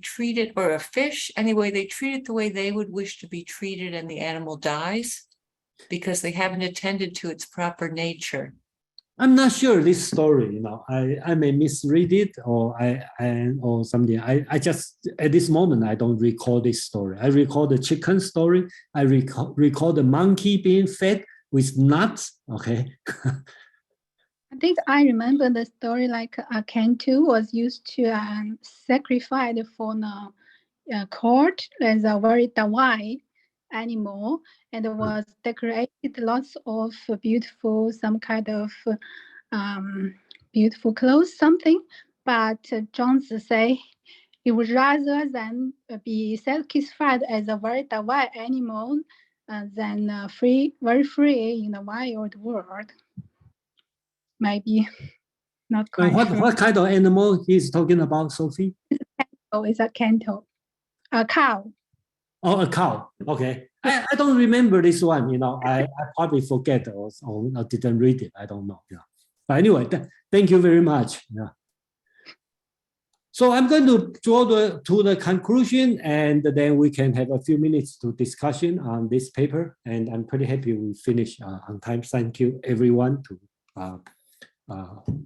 treat it, or a fish, anyway, they treat it the way they would wish to be treated, and the animal dies because they haven't attended to its proper nature. I'm not sure this story, I may misread it or or something. I just, at this moment, I don't recall this story. I recall the chicken story. I recall the monkey being fed with nuts. Okay. I think I remember the story like a Cantu was used to sacrifice for the court as a very divine animal, and it was decorated lots of beautiful, some kind of beautiful clothes, something. But Zhuangzi say he would rather than be satisfied as a very divine animal than very free in the wild world. Maybe not quite sure. What kind of animal he's talking about, Sophie? Oh, it's a canto, a cow. Oh, a cow. Okay. I don't remember this one, I probably forget or didn't read it. I don't know. Yeah. But anyway, thank you very much. Yeah. So I'm going to draw to the conclusion, and then we can have a few minutes to discussion on this paper. And I'm pretty happy we finished on time. Thank you everyone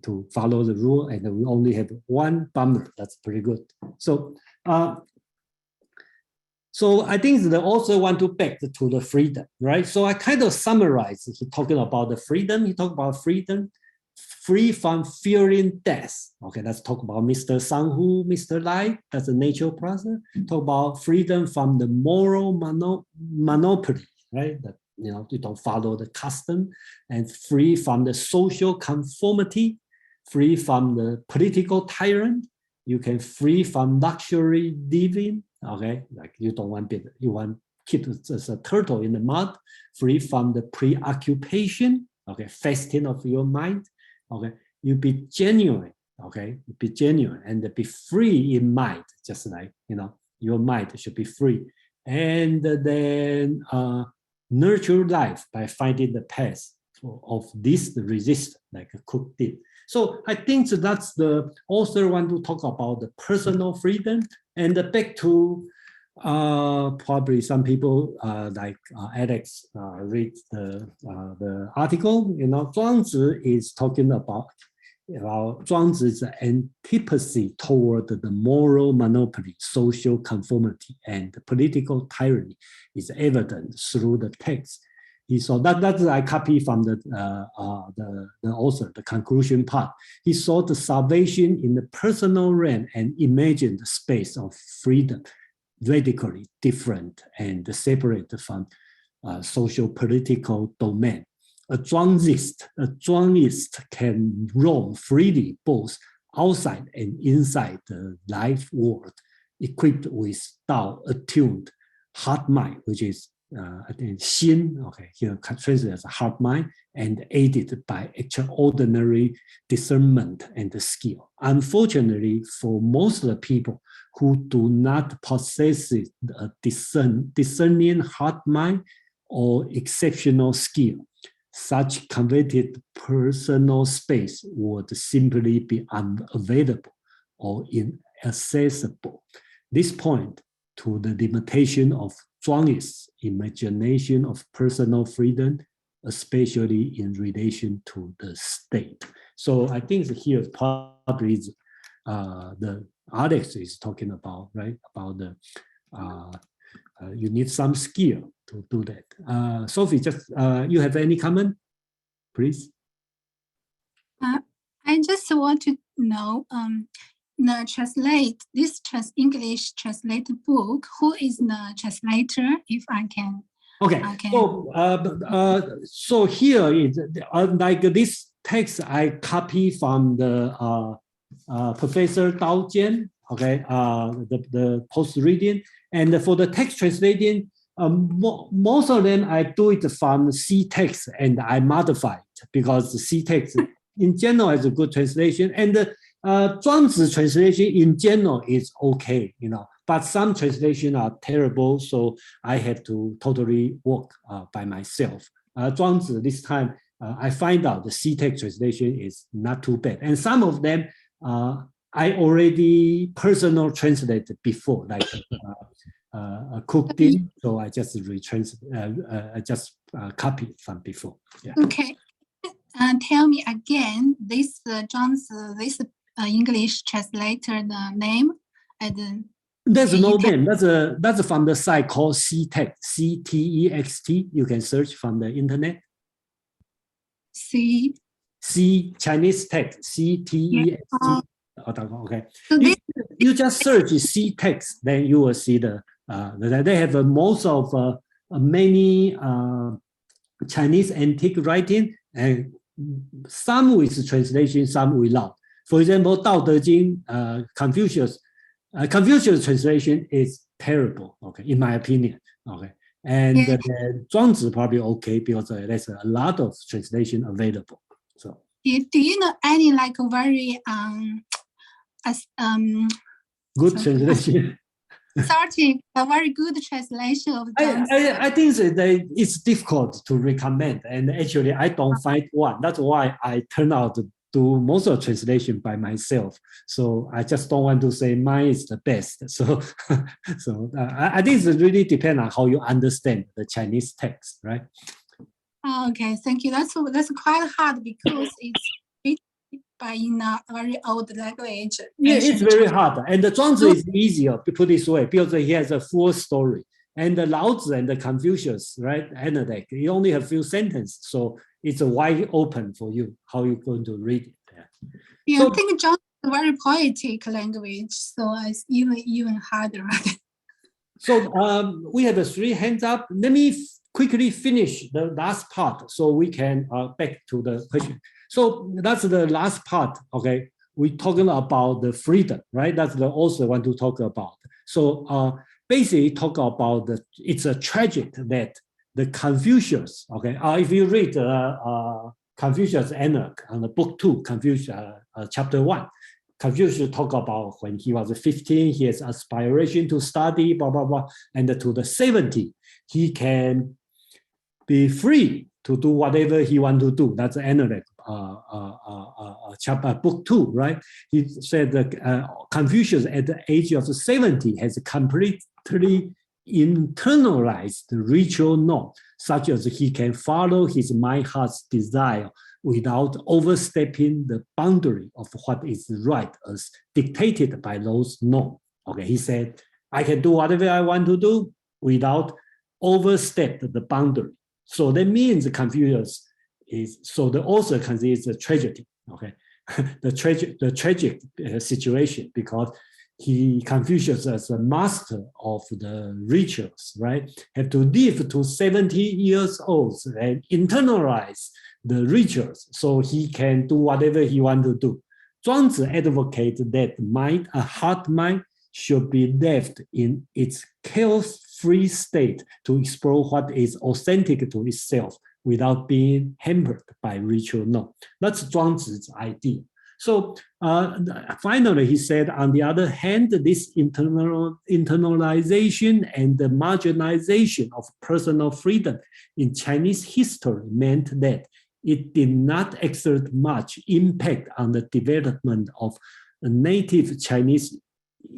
to follow the rule, and we only have 1 bummer. That's pretty good. So I think the author want to back to the freedom, right? So I kind of summarize. He talking about the freedom. He talked about freedom, free from fearing death. Okay, let's talk about Mr. Sanghu, Mr. Lai. That's a nature process. Talk about freedom from the moral monopoly, right? That you don't follow the custom, and free from the social conformity, free from the political tyrant. You can free from luxury living. Okay, like you don't want you want keep as a turtle in the mud, free from the preoccupation. Okay, fasting of your mind. Okay, you be genuine. Okay, be genuine and be free in mind. Just like your mind should be free, and then nurture life by finding the path of this resistance, like Cook did. So I think that's the author want to talk about the personal freedom, and back to probably some people like Alex read the article. Zhuangzi is talking about Zhuangzi's antipathy toward the moral monopoly, social conformity, and political tyranny is evident through the text. He saw that's I copy from the author, the conclusion part. He saw the salvation in the personal realm and imagined the space of freedom, radically different and separate from social political domain. A Zhuangist can roam freely both outside and inside the life world, equipped with Tao-attuned heart mind, which is I think Xin, okay, here translated as heart mind, and aided by extraordinary discernment and skill. Unfortunately, for most of the people who do not possess a discerning heart mind or exceptional skill, such coveted personal space would simply be unavailable or inaccessible. This point to the limitation of Zhuangzi's imagination of personal freedom, especially in relation to the state. So I think here probably the Alex is talking about, right? About the you need some skill to do that. Sophie, just you have any comment, please? I just want to know, this English translated book, who is the translator, if I can? Okay, so here is like this text I copy from the Professor Tao Jian, okay, the post reading, and for the text translating, most of them I do it from C text and I modify it because the C text in general is a good translation, and the Zhuangzi translation in general is okay, you know, but some translations are terrible, so I have to totally work by myself. Zhuangzi this time I find out the C text translation is not too bad, and some of them I already personally translated before, like cooked in, so I just I just copied from before. Yeah. Okay, tell me again, this Zhuangzi, this English translator, the name and. There's no name. That's from the site called CText, C-T-E-X-T. You can search from the internet. C Chinese text, C-T-E-X-T. Yeah. Okay. So you just search CText, then you will see the they have most of many Chinese antique writing, and some with translation, some without. For example, 道德经, Confucius translation is terrible, okay, in my opinion, okay. And Zhuangzi probably okay because there's a lot of translation available. So. Do you know any like very good translation? Sorry, a very good translation of Zhuangzi. I think that it's difficult to recommend, and actually I don't find one. That's why I turn out to do most of the translation by myself. So I just don't want to say mine is the best. So, I think it really depends on how you understand the Chinese text, right? Oh, okay, thank you. That's quite hard because it's written by in a very old language. Yeah, it's very hard. And the Zhuangzi is easier to put this way because he has a full story. And the Lao Tzu and the Confucius, right? Analect, you only have a few sentences. So it's a wide open for you, how you're going to read it. Yeah, so, I think Zhuangzi is a very poetic language, so it's even harder. So we have 3 hands up. Let me quickly finish the last part so we can back to the question. So that's the last part, okay? We're talking about the freedom, right? That's the author want to talk about. So basically talk about it's a tragic that the Confucius, okay? If you read Confucius Analog on the book 2, Confucius chapter 1, Confucius talk about when he was 15, he has aspiration to study, blah, blah, blah. And to the 70, he can be free to do whatever he want to do. That's Analog chapter book 2, right? He said that Confucius at the age of 70 has completely internalized the ritual norm, such as he can follow his mind heart's desire without overstepping the boundary of what is right as dictated by those norms. Okay, he said, I can do whatever I want to do without overstep the boundary. So that means Confucius is, so the author considers a tragedy, okay? the tragic situation because Confucius as a master of the rituals, right, have to live to 70 years old and internalize the rituals so he can do whatever he want to do. Zhuangzi advocates that mind, a heart mind, should be left in its chaos-free state to explore what is authentic to itself without being hampered by ritual norm. That's Zhuangzi's idea. So finally, he said, on the other hand, this internalization and the marginalization of personal freedom in Chinese history meant that it did not exert much impact on the development of a native Chinese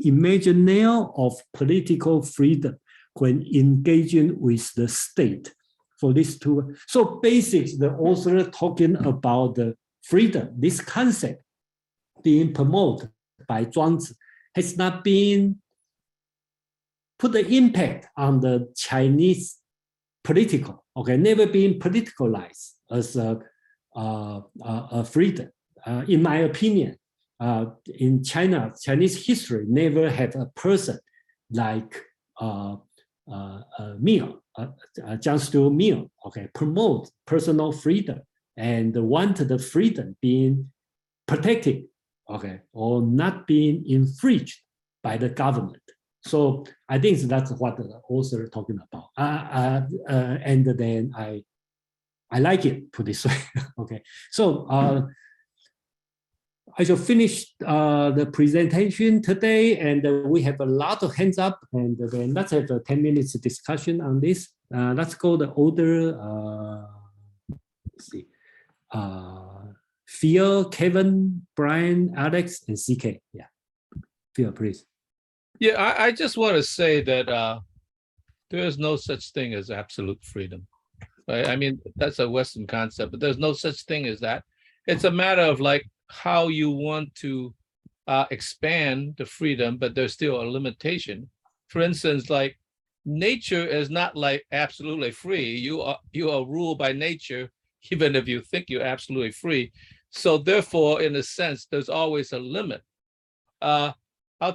imagination of political freedom when engaging with the state. For these two, so basically, the author talking about the freedom, this concept being promoted by Zhuangzi has not been put the impact on the Chinese political, okay, never been politicalized as a freedom. In my opinion, in China, Chinese history never had a person like Mill, John Stuart Mill, okay, promote personal freedom and want the freedom being protected, okay, or not being infringed by the government. So I think that's what the author is talking about. And then I like it, put this way. Okay, so I shall finish the presentation today, and we have a lot of hands up, and then let's have a 10 minutes discussion on this. Let's go the order. Let's see. Phil, Kevin, Brian, Alex, and CK. Yeah, Phil, please. Yeah, I just want to say that there is no such thing as absolute freedom. Right? I mean, that's a Western concept, but there's no such thing as that. It's a matter of like how you want to expand the freedom, but there's still a limitation. For instance, like nature is not like absolutely free. You are ruled by nature, even if you think you're absolutely free. So therefore, in a sense, there's always a limit. I'll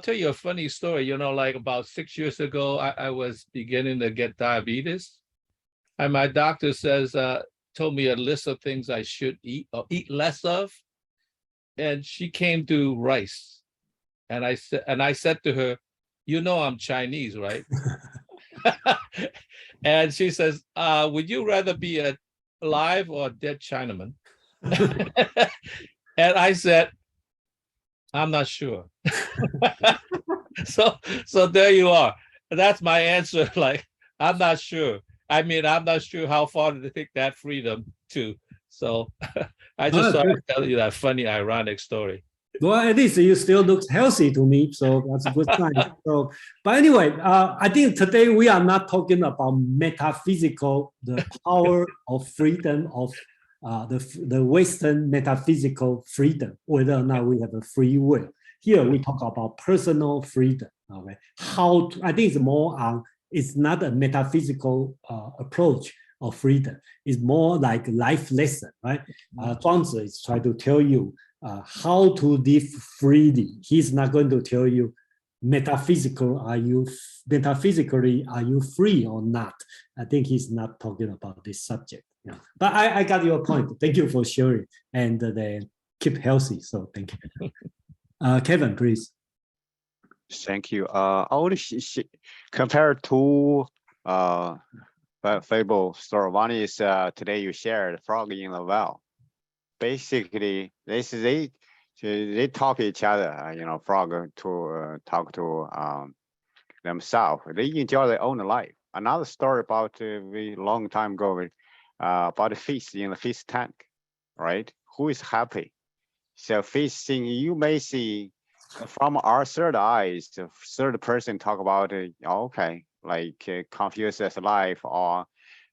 tell you a funny story. You know, like about 6 years ago, I was beginning to get diabetes. And my doctor told me a list of things I should eat or eat less of. And she came to rice. And I said to her, you know, I'm Chinese, right? And she says, would you rather be a alive or a dead Chinaman? And I said, I'm not sure. So there you are. That's my answer. Like, I'm not sure. I mean, I'm not sure how far to take that freedom to. So I just thought I'd tell you that funny, ironic story. Well, at least you still look healthy to me, so that's a good sign. So, but anyway, I think today we are not talking about metaphysical, the power of freedom of the Western metaphysical freedom, whether or not we have a free will. Here we talk about personal freedom. Okay, I think it's more on. It's not a metaphysical approach of freedom. It's more like life lesson, right? Zhuangzi is trying to tell you how to live freely. He's not going to tell you metaphysically are you free or not. I think he's not talking about this subject. Yeah. But I got your point. Thank you for sharing, and then keep healthy. So thank you. Kevin, please. Thank you. I would compare two Fable story. One is today you shared frog in the well. Basically, they talk to each other. You know, frog to talk to themselves. They enjoy their own life. Another story about a long time ago about a fish in the fish tank, right? Who is happy? So fish thing you may see. From our third eyes, the third person talk about okay, like Confucius' life or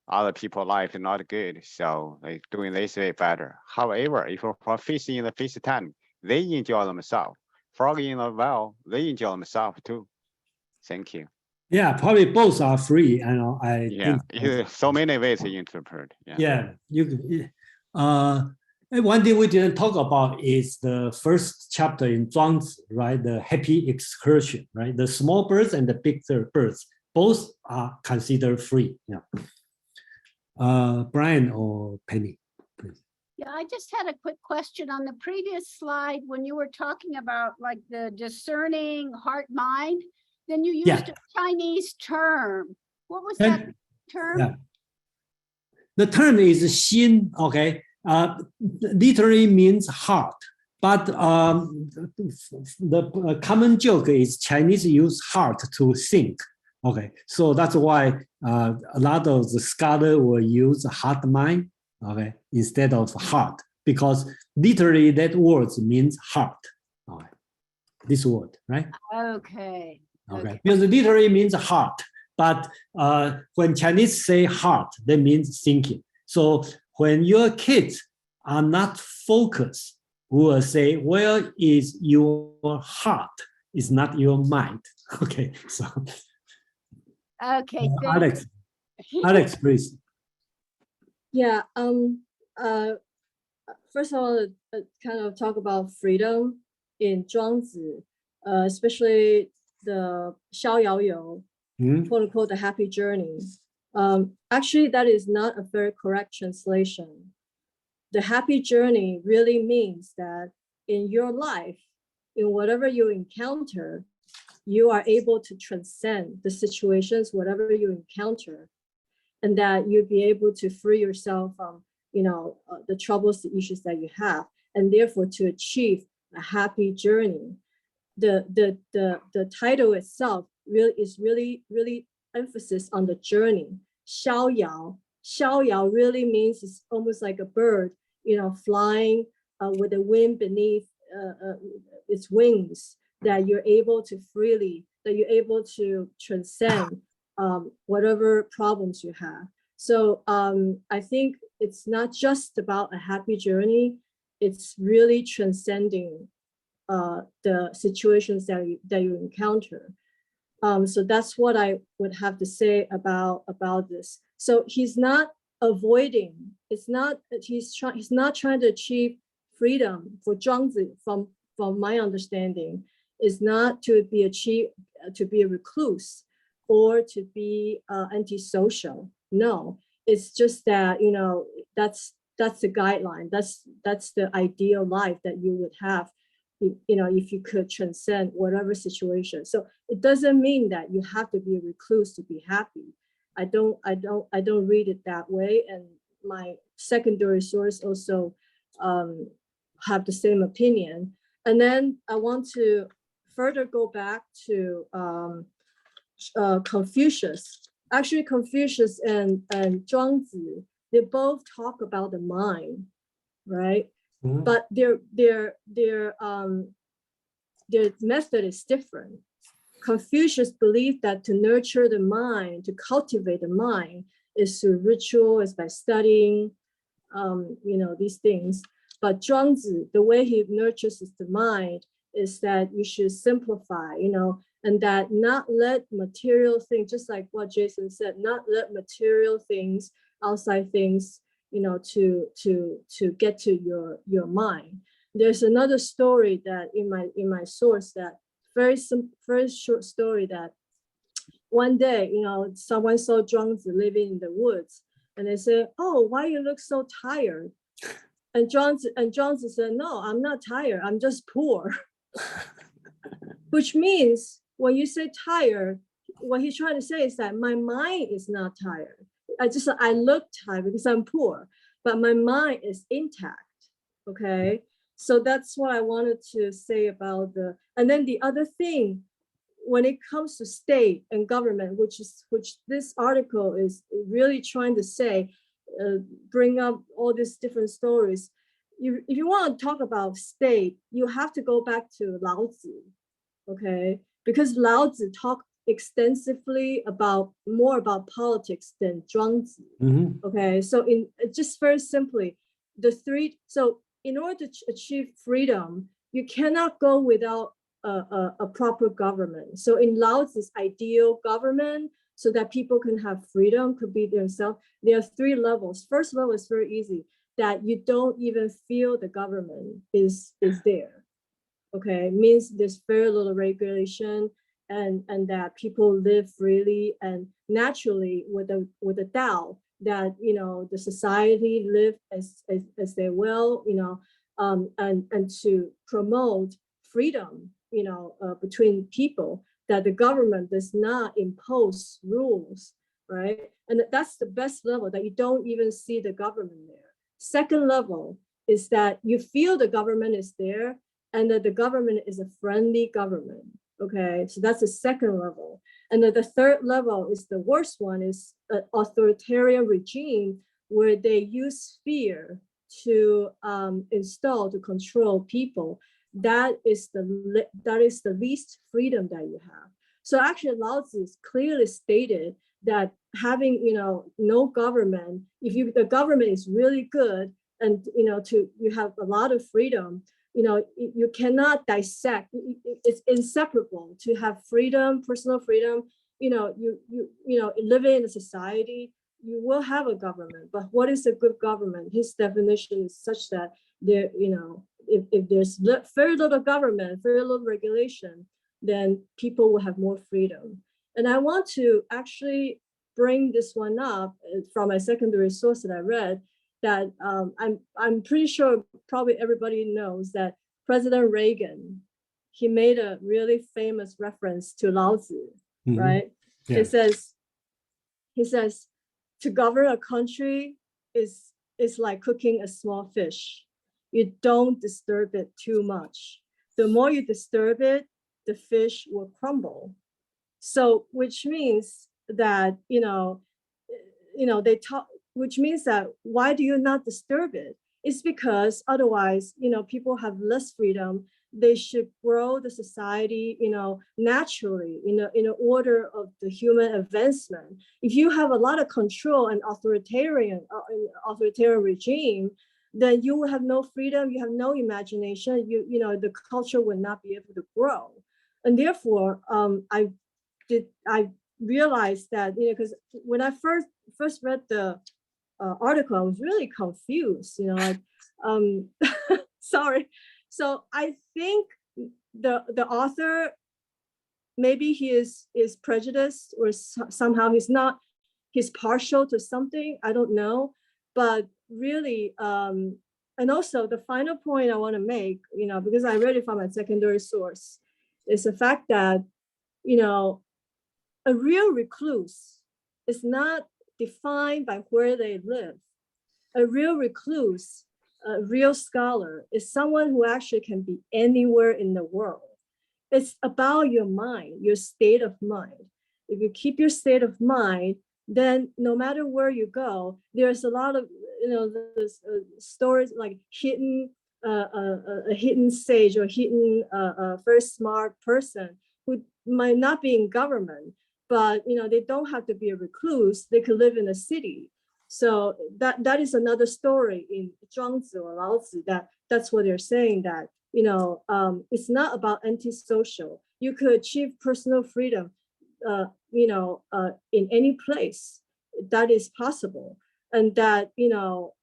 other people's life is not good, so they doing this way better. However, if you're fishing in the fish tank, they enjoy themselves. Frog in the well, they enjoy themselves too. Thank you. Yeah, probably both are free. I think so many ways to interpret. Yeah, one thing we didn't talk about is the first chapter in Zhuangzi, right? The happy excursion, right? The small birds and the big birds, both are considered free. Yeah. Brian or Penny, please. Yeah, I just had a quick question on the previous slide when you were talking about like the discerning heart mind, then you used Yeah. a Chinese term. What was Okay. that term? Yeah. The term is xin, okay? Literally means heart, but the common joke is Chinese use heart to think, okay? So that's why a lot of the scholar will use heart mind, okay, instead of heart, because literally that word means heart, okay? This word, right? Okay. Okay, because literally means heart, but when Chinese say heart, that means thinking. So when your kids are not focused, we will say, where is your heart? It's not your mind. Okay, so. Okay, Alex, Alex, please. Yeah. First of all, kind of talk about freedom in Zhuangzi, especially the 逍遥游, quote unquote, the happy journey. Actually, that is not a very correct translation. The happy journey really means that in your life, in whatever you encounter, you are able to transcend the situations, whatever you encounter, and that you'll be able to free yourself from, the troubles, the issues that you have, and therefore to achieve a happy journey. The title itself really emphasis on the journey. 逍遥really means it's almost like a bird, flying with the wind beneath its wings, that you're able to transcend whatever problems you have. So I think it's not just about a happy journey, it's really transcending the situations that you encounter. So that's what I would have to say about this. So he's not avoiding, he's not trying to achieve freedom for Zhuangzi, from my understanding, is not to be a recluse or to be antisocial. No, it's just that, that's the guideline. That's the ideal life that you would have, if you could transcend whatever situation. So it doesn't mean that you have to be a recluse to be happy. I don't read it that way. And my secondary source also have the same opinion. And then I want to further go back to Confucius. Actually, Confucius and Zhuangzi, they both talk about the mind, right? But their method is different. Confucius believed that to nurture the mind, to cultivate the mind, is through ritual, is by studying, these things. But Zhuangzi, the way he nurtures the mind is that you should simplify, and that not let material things, just like what Jason said, not let material things, outside things, to get to your mind. There's another story that in my source, that very short story, that one day, someone saw Zhuangzi living in the woods, and they said, "Oh, why you look so tired?" And Zhuangzi said, "No, I'm not tired. I'm just poor." Which means when you say tired, what he's trying to say is that my mind is not tired. I look tired because I'm poor, but my mind is intact. Okay, so that's what I wanted to say about and then the other thing, when it comes to state and government, which this article is really trying to say, bring up all these different stories. If you want to talk about state, you have to go back to Lao Tzu, okay? Because Lao Tzu talked extensively more about politics than Zhuangzi. Okay, so just very simply, so in order to achieve freedom, you cannot go without a proper government. So in Lao Tzu's ideal government, so that people can have freedom, could be themselves, there are 3 levels. First level is very easy, that you don't even feel the government is there. Okay, it means there's very little regulation, and that people live freely and naturally with the Tao. that, you know, the society live as they will, you know, and to promote freedom, you know, between people, that the government does not impose rules, right? And that's the best level, that you don't even see the government there. Second level is that you feel the government is there and that the government is a friendly government, okay? So that's the second level. And then the third level is the worst one, is an authoritarian regime where they use fear to install, to control people. That is the least freedom that you have. So actually Lao Tzu clearly stated that having, you know, no government, if the government is really good and, you know, you have a lot of freedom, you know, you cannot dissect, it's inseparable to have freedom, personal freedom, you know, you know, living in a society, you will have a government. But what is a good government? His definition is such that there, you know, if there's very little government, very little regulation, then people will have more freedom. And I want to actually bring this one up from my secondary source that I read, that I'm pretty sure probably everybody knows that President Reagan, he made a really famous reference to Lao Tzu, right? Yeah. He says, to govern a country is like cooking a small fish. You don't disturb it too much. The more you disturb it, the fish will crumble. So, which means that, you know, they talk, which means that why do you not disturb it? It's because otherwise, you know, people have less freedom. They should grow the society, you know, naturally, in an order of the human advancement. If you have a lot of control and authoritarian regime, then you will have no freedom. You have no imagination. You know, the culture will not be able to grow. And therefore, I realized that, you know, because when I first read the article, I was really confused, you know, like, sorry. So I think the author, maybe he is prejudiced, or somehow he's partial to something, I don't know. But really, and also the final point I want to make, you know, because I read it from a secondary source, is the fact that, you know, a real recluse is not defined by where they live. A real recluse, a real scholar, is someone who actually can be anywhere in the world. It's about your mind, your state of mind. If you keep your state of mind, then no matter where you go, there's a lot of, you know, stories like a hidden sage or hidden very smart person who might not be in government, but, you know, they don't have to be a recluse. They could live in a city. So that is another story in Zhuangzi or Lao Tzu, that's what they're saying, that, you know, it's not about antisocial. You could achieve personal freedom, you know, in any place. That is possible. And that, you know,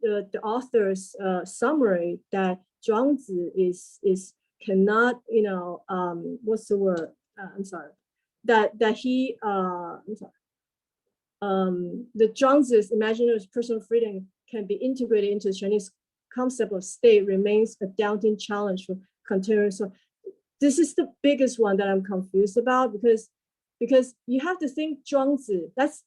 the author's summary, that Zhuangzi is cannot, you know, what's the word? I'm sorry. That he, I'm sorry. The Zhuangzi's imaginary personal freedom can be integrated into the Chinese concept of state remains a daunting challenge for contemporary. So this is the biggest one that I'm confused about, because you have to think Zhuangzi, that's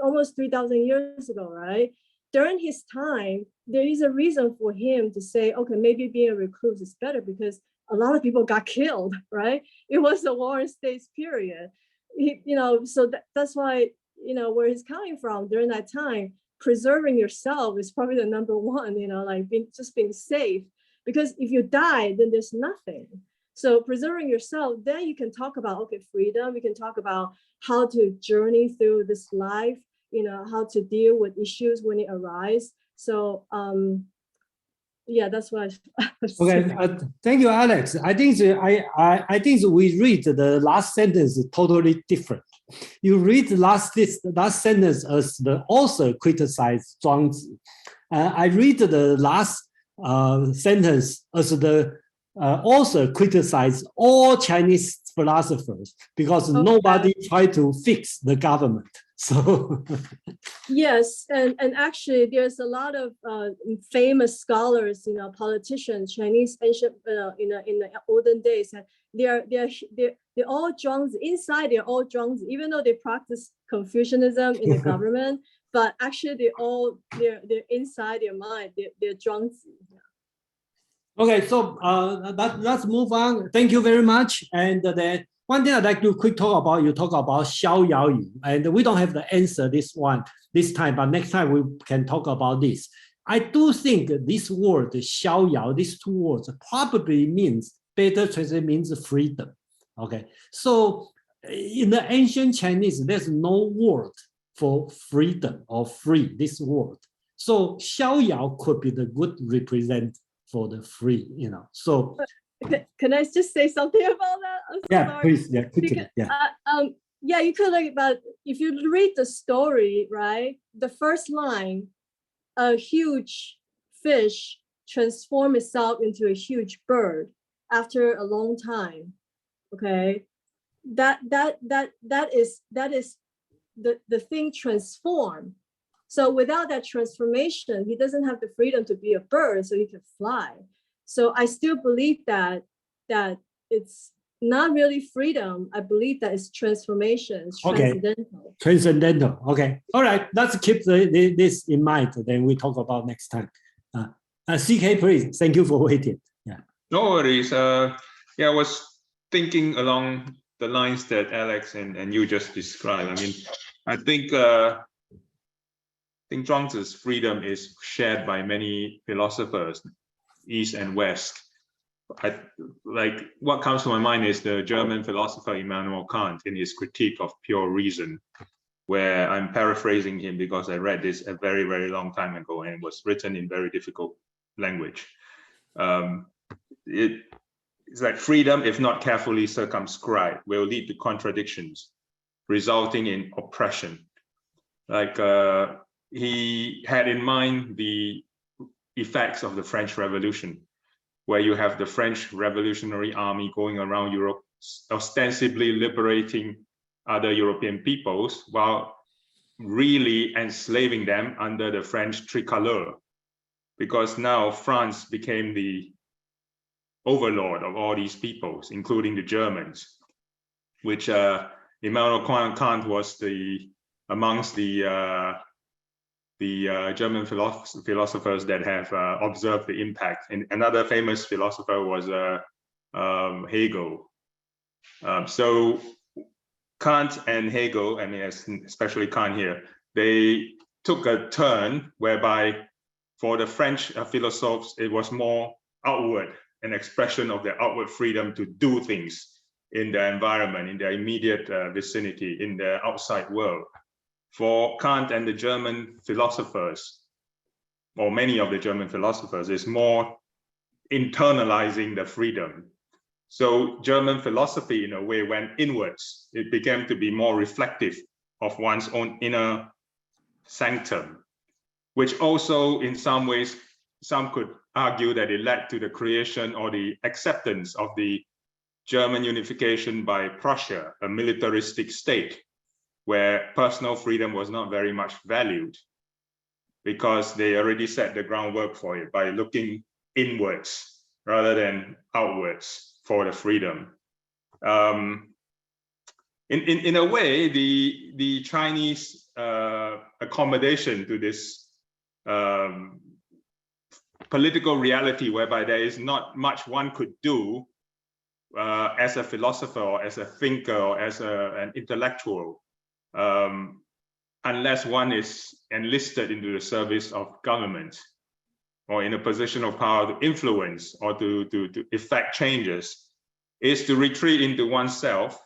almost 3,000 years ago, right? During his time, there is a reason for him to say, okay, maybe being a recluse is better, because a lot of people got killed, right? It was the Warring States period. You know, so that's why, you know, where he's coming from during that time, preserving yourself is probably the number one, you know, like just being safe, because if you die, then there's nothing. So preserving yourself, then you can talk about, okay, freedom. We can talk about how to journey through this life, you know, how to deal with issues when it arise. So yeah, that's what okay. Thank you, Alex. I think I think we read the last sentence totally different. You read the last sentence as the author criticized Zhuangzi. I read the last sentence as the author criticized all Chinese philosophers, because nobody tried to fix the government. So yes, and actually, there's a lot of famous scholars, politicians, Chinese ancient, in the olden days, and they're all Zhuangzi. Inside, they're all Zhuangzi, even though they practice Confucianism in the government. But actually, they're inside their mind. They're Zhuangzi. okay, so let's move on. Thank you very much. And then one thing I'd like to quick talk about, you talk about Xiao Yao Yu, and we don't have the answer this time, but next time we can talk about this. I do think this word Xiao Yao, these two words probably means, better translation means freedom. Okay, so in the ancient Chinese, there's no word for freedom or free, this word. So Xiao Yao could be the good represent for the free, so. Can I just say something about that? I'm so Yeah, sorry. please. Yeah, quickly. Yeah, you could but if you read the story, right? The first line, a huge fish transforms itself into a huge bird after a long time. Okay, that is the thing transformed. So without that transformation, he doesn't have the freedom to be a bird, so he can fly. So I still believe that it's not really freedom. I believe that it's transformation, it's transcendental. Transcendental. Okay. All right. Let's keep this in mind. Then we talk about next time. CK, please. Thank you for waiting. Yeah. No worries. I was thinking along the lines that Alex and you just described. I mean, I think Zhuangzi's freedom is shared by many philosophers, East and West. Like what comes to my mind is the German philosopher Immanuel Kant in his critique of pure reason, where I'm paraphrasing him because I read this a very, very long time ago and it was written in very difficult language. It's like freedom, if not carefully circumscribed, will lead to contradictions, resulting in oppression. Like he had in mind the effects of the French Revolution, where you have the French Revolutionary Army going around Europe, ostensibly liberating other European peoples, while really enslaving them under the French tricolor, because now France became the overlord of all these peoples, including the Germans, which Immanuel Kant was amongst the German philosophers that have observed the impact. And another famous philosopher was Hegel. So Kant and Hegel, I mean, especially Kant here, they took a turn whereby for the French philosophers, it was more outward, an expression of their outward freedom to do things in their environment, in their immediate vicinity, in the outside world. For Kant and the German philosophers, or many of the German philosophers, is more internalizing the freedom. So German philosophy, in a way, went inwards. It began to be more reflective of one's own inner sanctum, which also, in some ways, some could argue that it led to the creation or the acceptance of the German unification by Prussia, a militaristic state, where personal freedom was not very much valued because they already set the groundwork for it by looking inwards rather than outwards for the freedom. In a way, the Chinese accommodation to this political reality whereby there is not much one could do as a philosopher or as a thinker or as an intellectual, unless one is enlisted into the service of government or in a position of power to influence or to effect changes, is to retreat into oneself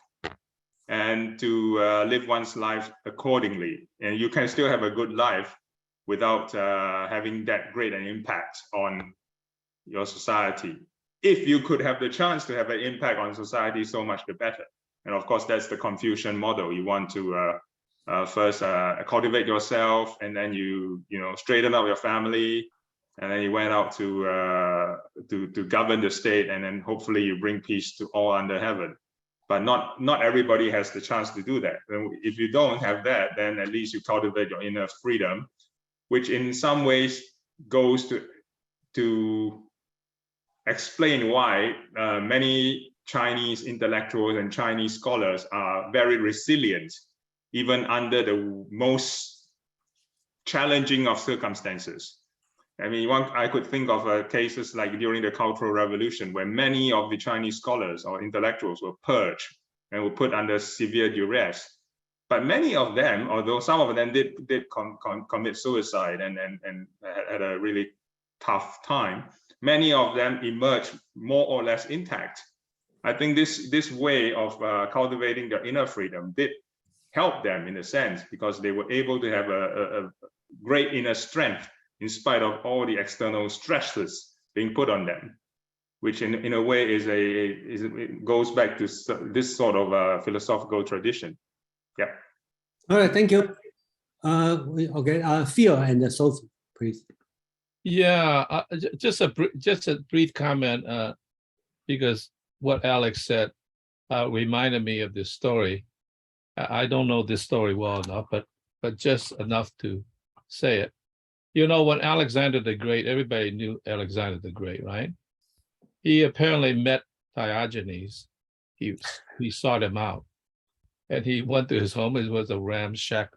and to live one's life accordingly. And you can still have a good life without having that great an impact on your society. If you could have the chance to have an impact on society, so much the better. And of course, that's the Confucian model. You want to first cultivate yourself, and then you straighten up your family, and then you went out to govern the state, and then hopefully you bring peace to all under heaven. but not everybody has the chance to do that. And if you don't have that, then at least you cultivate your inner freedom, which in some ways goes to explain why many Chinese intellectuals and Chinese scholars are very resilient, even under the most challenging of circumstances. I mean, I could think of cases like during the Cultural Revolution, where many of the Chinese scholars or intellectuals were purged and were put under severe duress. But many of them, although some of them did commit suicide and had a really tough time, many of them emerged more or less intact. I think this way of cultivating their inner freedom did help them in a sense, because they were able to have a great inner strength in spite of all the external stresses being put on them, which in a way it goes back to this sort of philosophical tradition. Yeah. All right, thank you. Okay, Phil and Sophie, please. Yeah, just a brief comment, because what Alex said reminded me of this story. I don't know this story well enough, but just enough to say it. You know, when Alexander the Great, everybody knew Alexander the Great, right? He apparently met Diogenes. He sought him out, and he went to his home. It was a ramshack,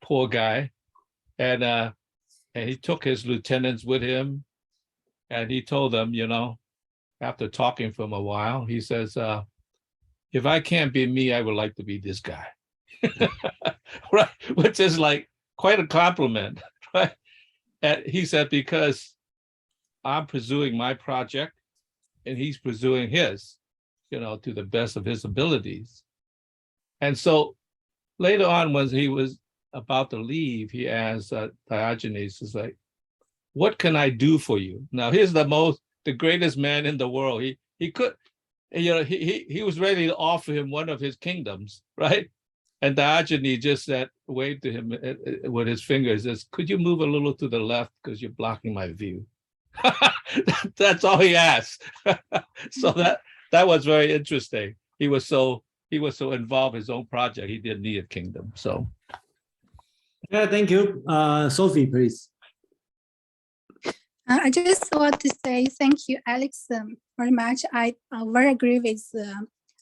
poor guy, and he took his lieutenants with him, and he told them, you know, after talking for him a while, he says, if I can't be me, I would like to be this guy. Right, which is like quite a compliment, right? And he said, because I'm pursuing my project and he's pursuing his, you know, to the best of his abilities. And so later on, when he was about to leave, he asked Diogenes, is like, what can I do for you? Now, here's the greatest man in the world. He could, you know, he was ready to offer him one of his kingdoms, right? And Diogenes just said, waved to him with his fingers, says, could you move a little to the left because you're blocking my view? That's all he asked. So that was very interesting. He was so involved in his own project, he didn't need a kingdom. So yeah, thank you. Sophie, please. I just want to say thank you, Alex, very much. I very agree with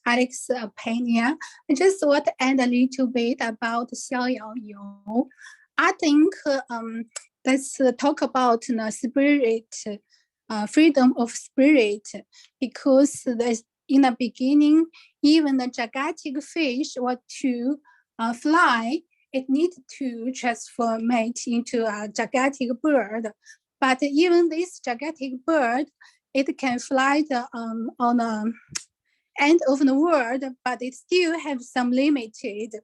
Alex's opinion. I just want to add a little bit about Xiaoyao Yu. I think let's talk about the spirit, freedom of spirit, because in the beginning, even the gigantic fish want to fly, it needs to transform it into a gigantic bird. But even this gigantic bird, it can fly on the end of the world, but it still have some limited.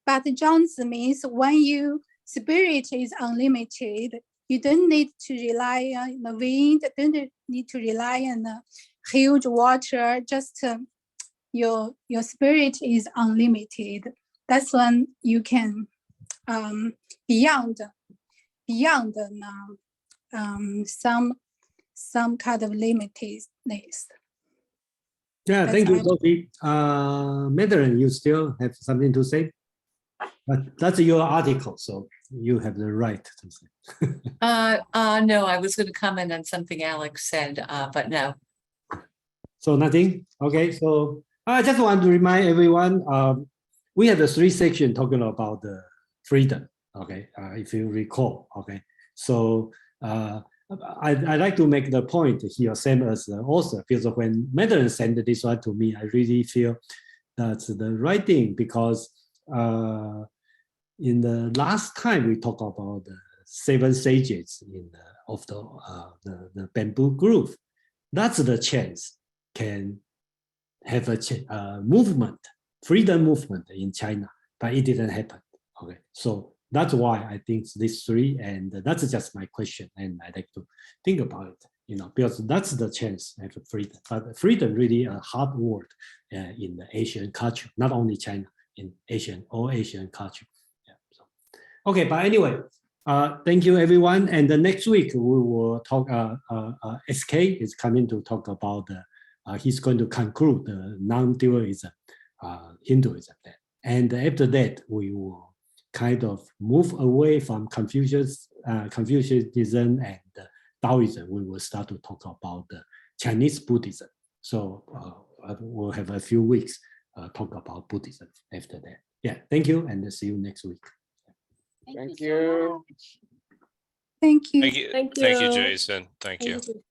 But Zhuangzi means when your spirit is unlimited, you don't need to rely on the wind, don't need to rely on the huge water, just your spirit is unlimited. That's when you can beyond some kind of limitedness. Yeah, thank you, Sophie. Madeline, you still have something to say? But that's your article, so you have the right to say. No, I was going to comment on something Alex said, but no. So nothing? Okay, so I just want to remind everyone, we have the 3 sections talking about the freedom, okay, if you recall, okay. So I like to make the point here, same as the author, because when Madeline sent this one to me, I really feel that's the right thing, because in the last time we talked about the 7 sages of the bamboo grove, that's the chance can have a movement, freedom movement in China, but it didn't happen. Okay, so that's why I think these 3, and that's just my question, and I like to think about it, you know, because that's the chance of freedom. But freedom really a hard word in the Asian culture, not only China, in all Asian culture. Yeah, so. Okay, but anyway, thank you everyone. And the next week we will talk. SK is coming to talk about the he's going to conclude the non-dualism Hinduism. And after that, we will kind of move away from Confucianism and Taoism. We will start to talk about the Chinese Buddhism. So we'll have a few weeks talk about Buddhism after that. Yeah, thank you, and see you next week. Thank so you. much. Thank you. Thank you, Thank thank you, you. Jason. Thank you. Thank you.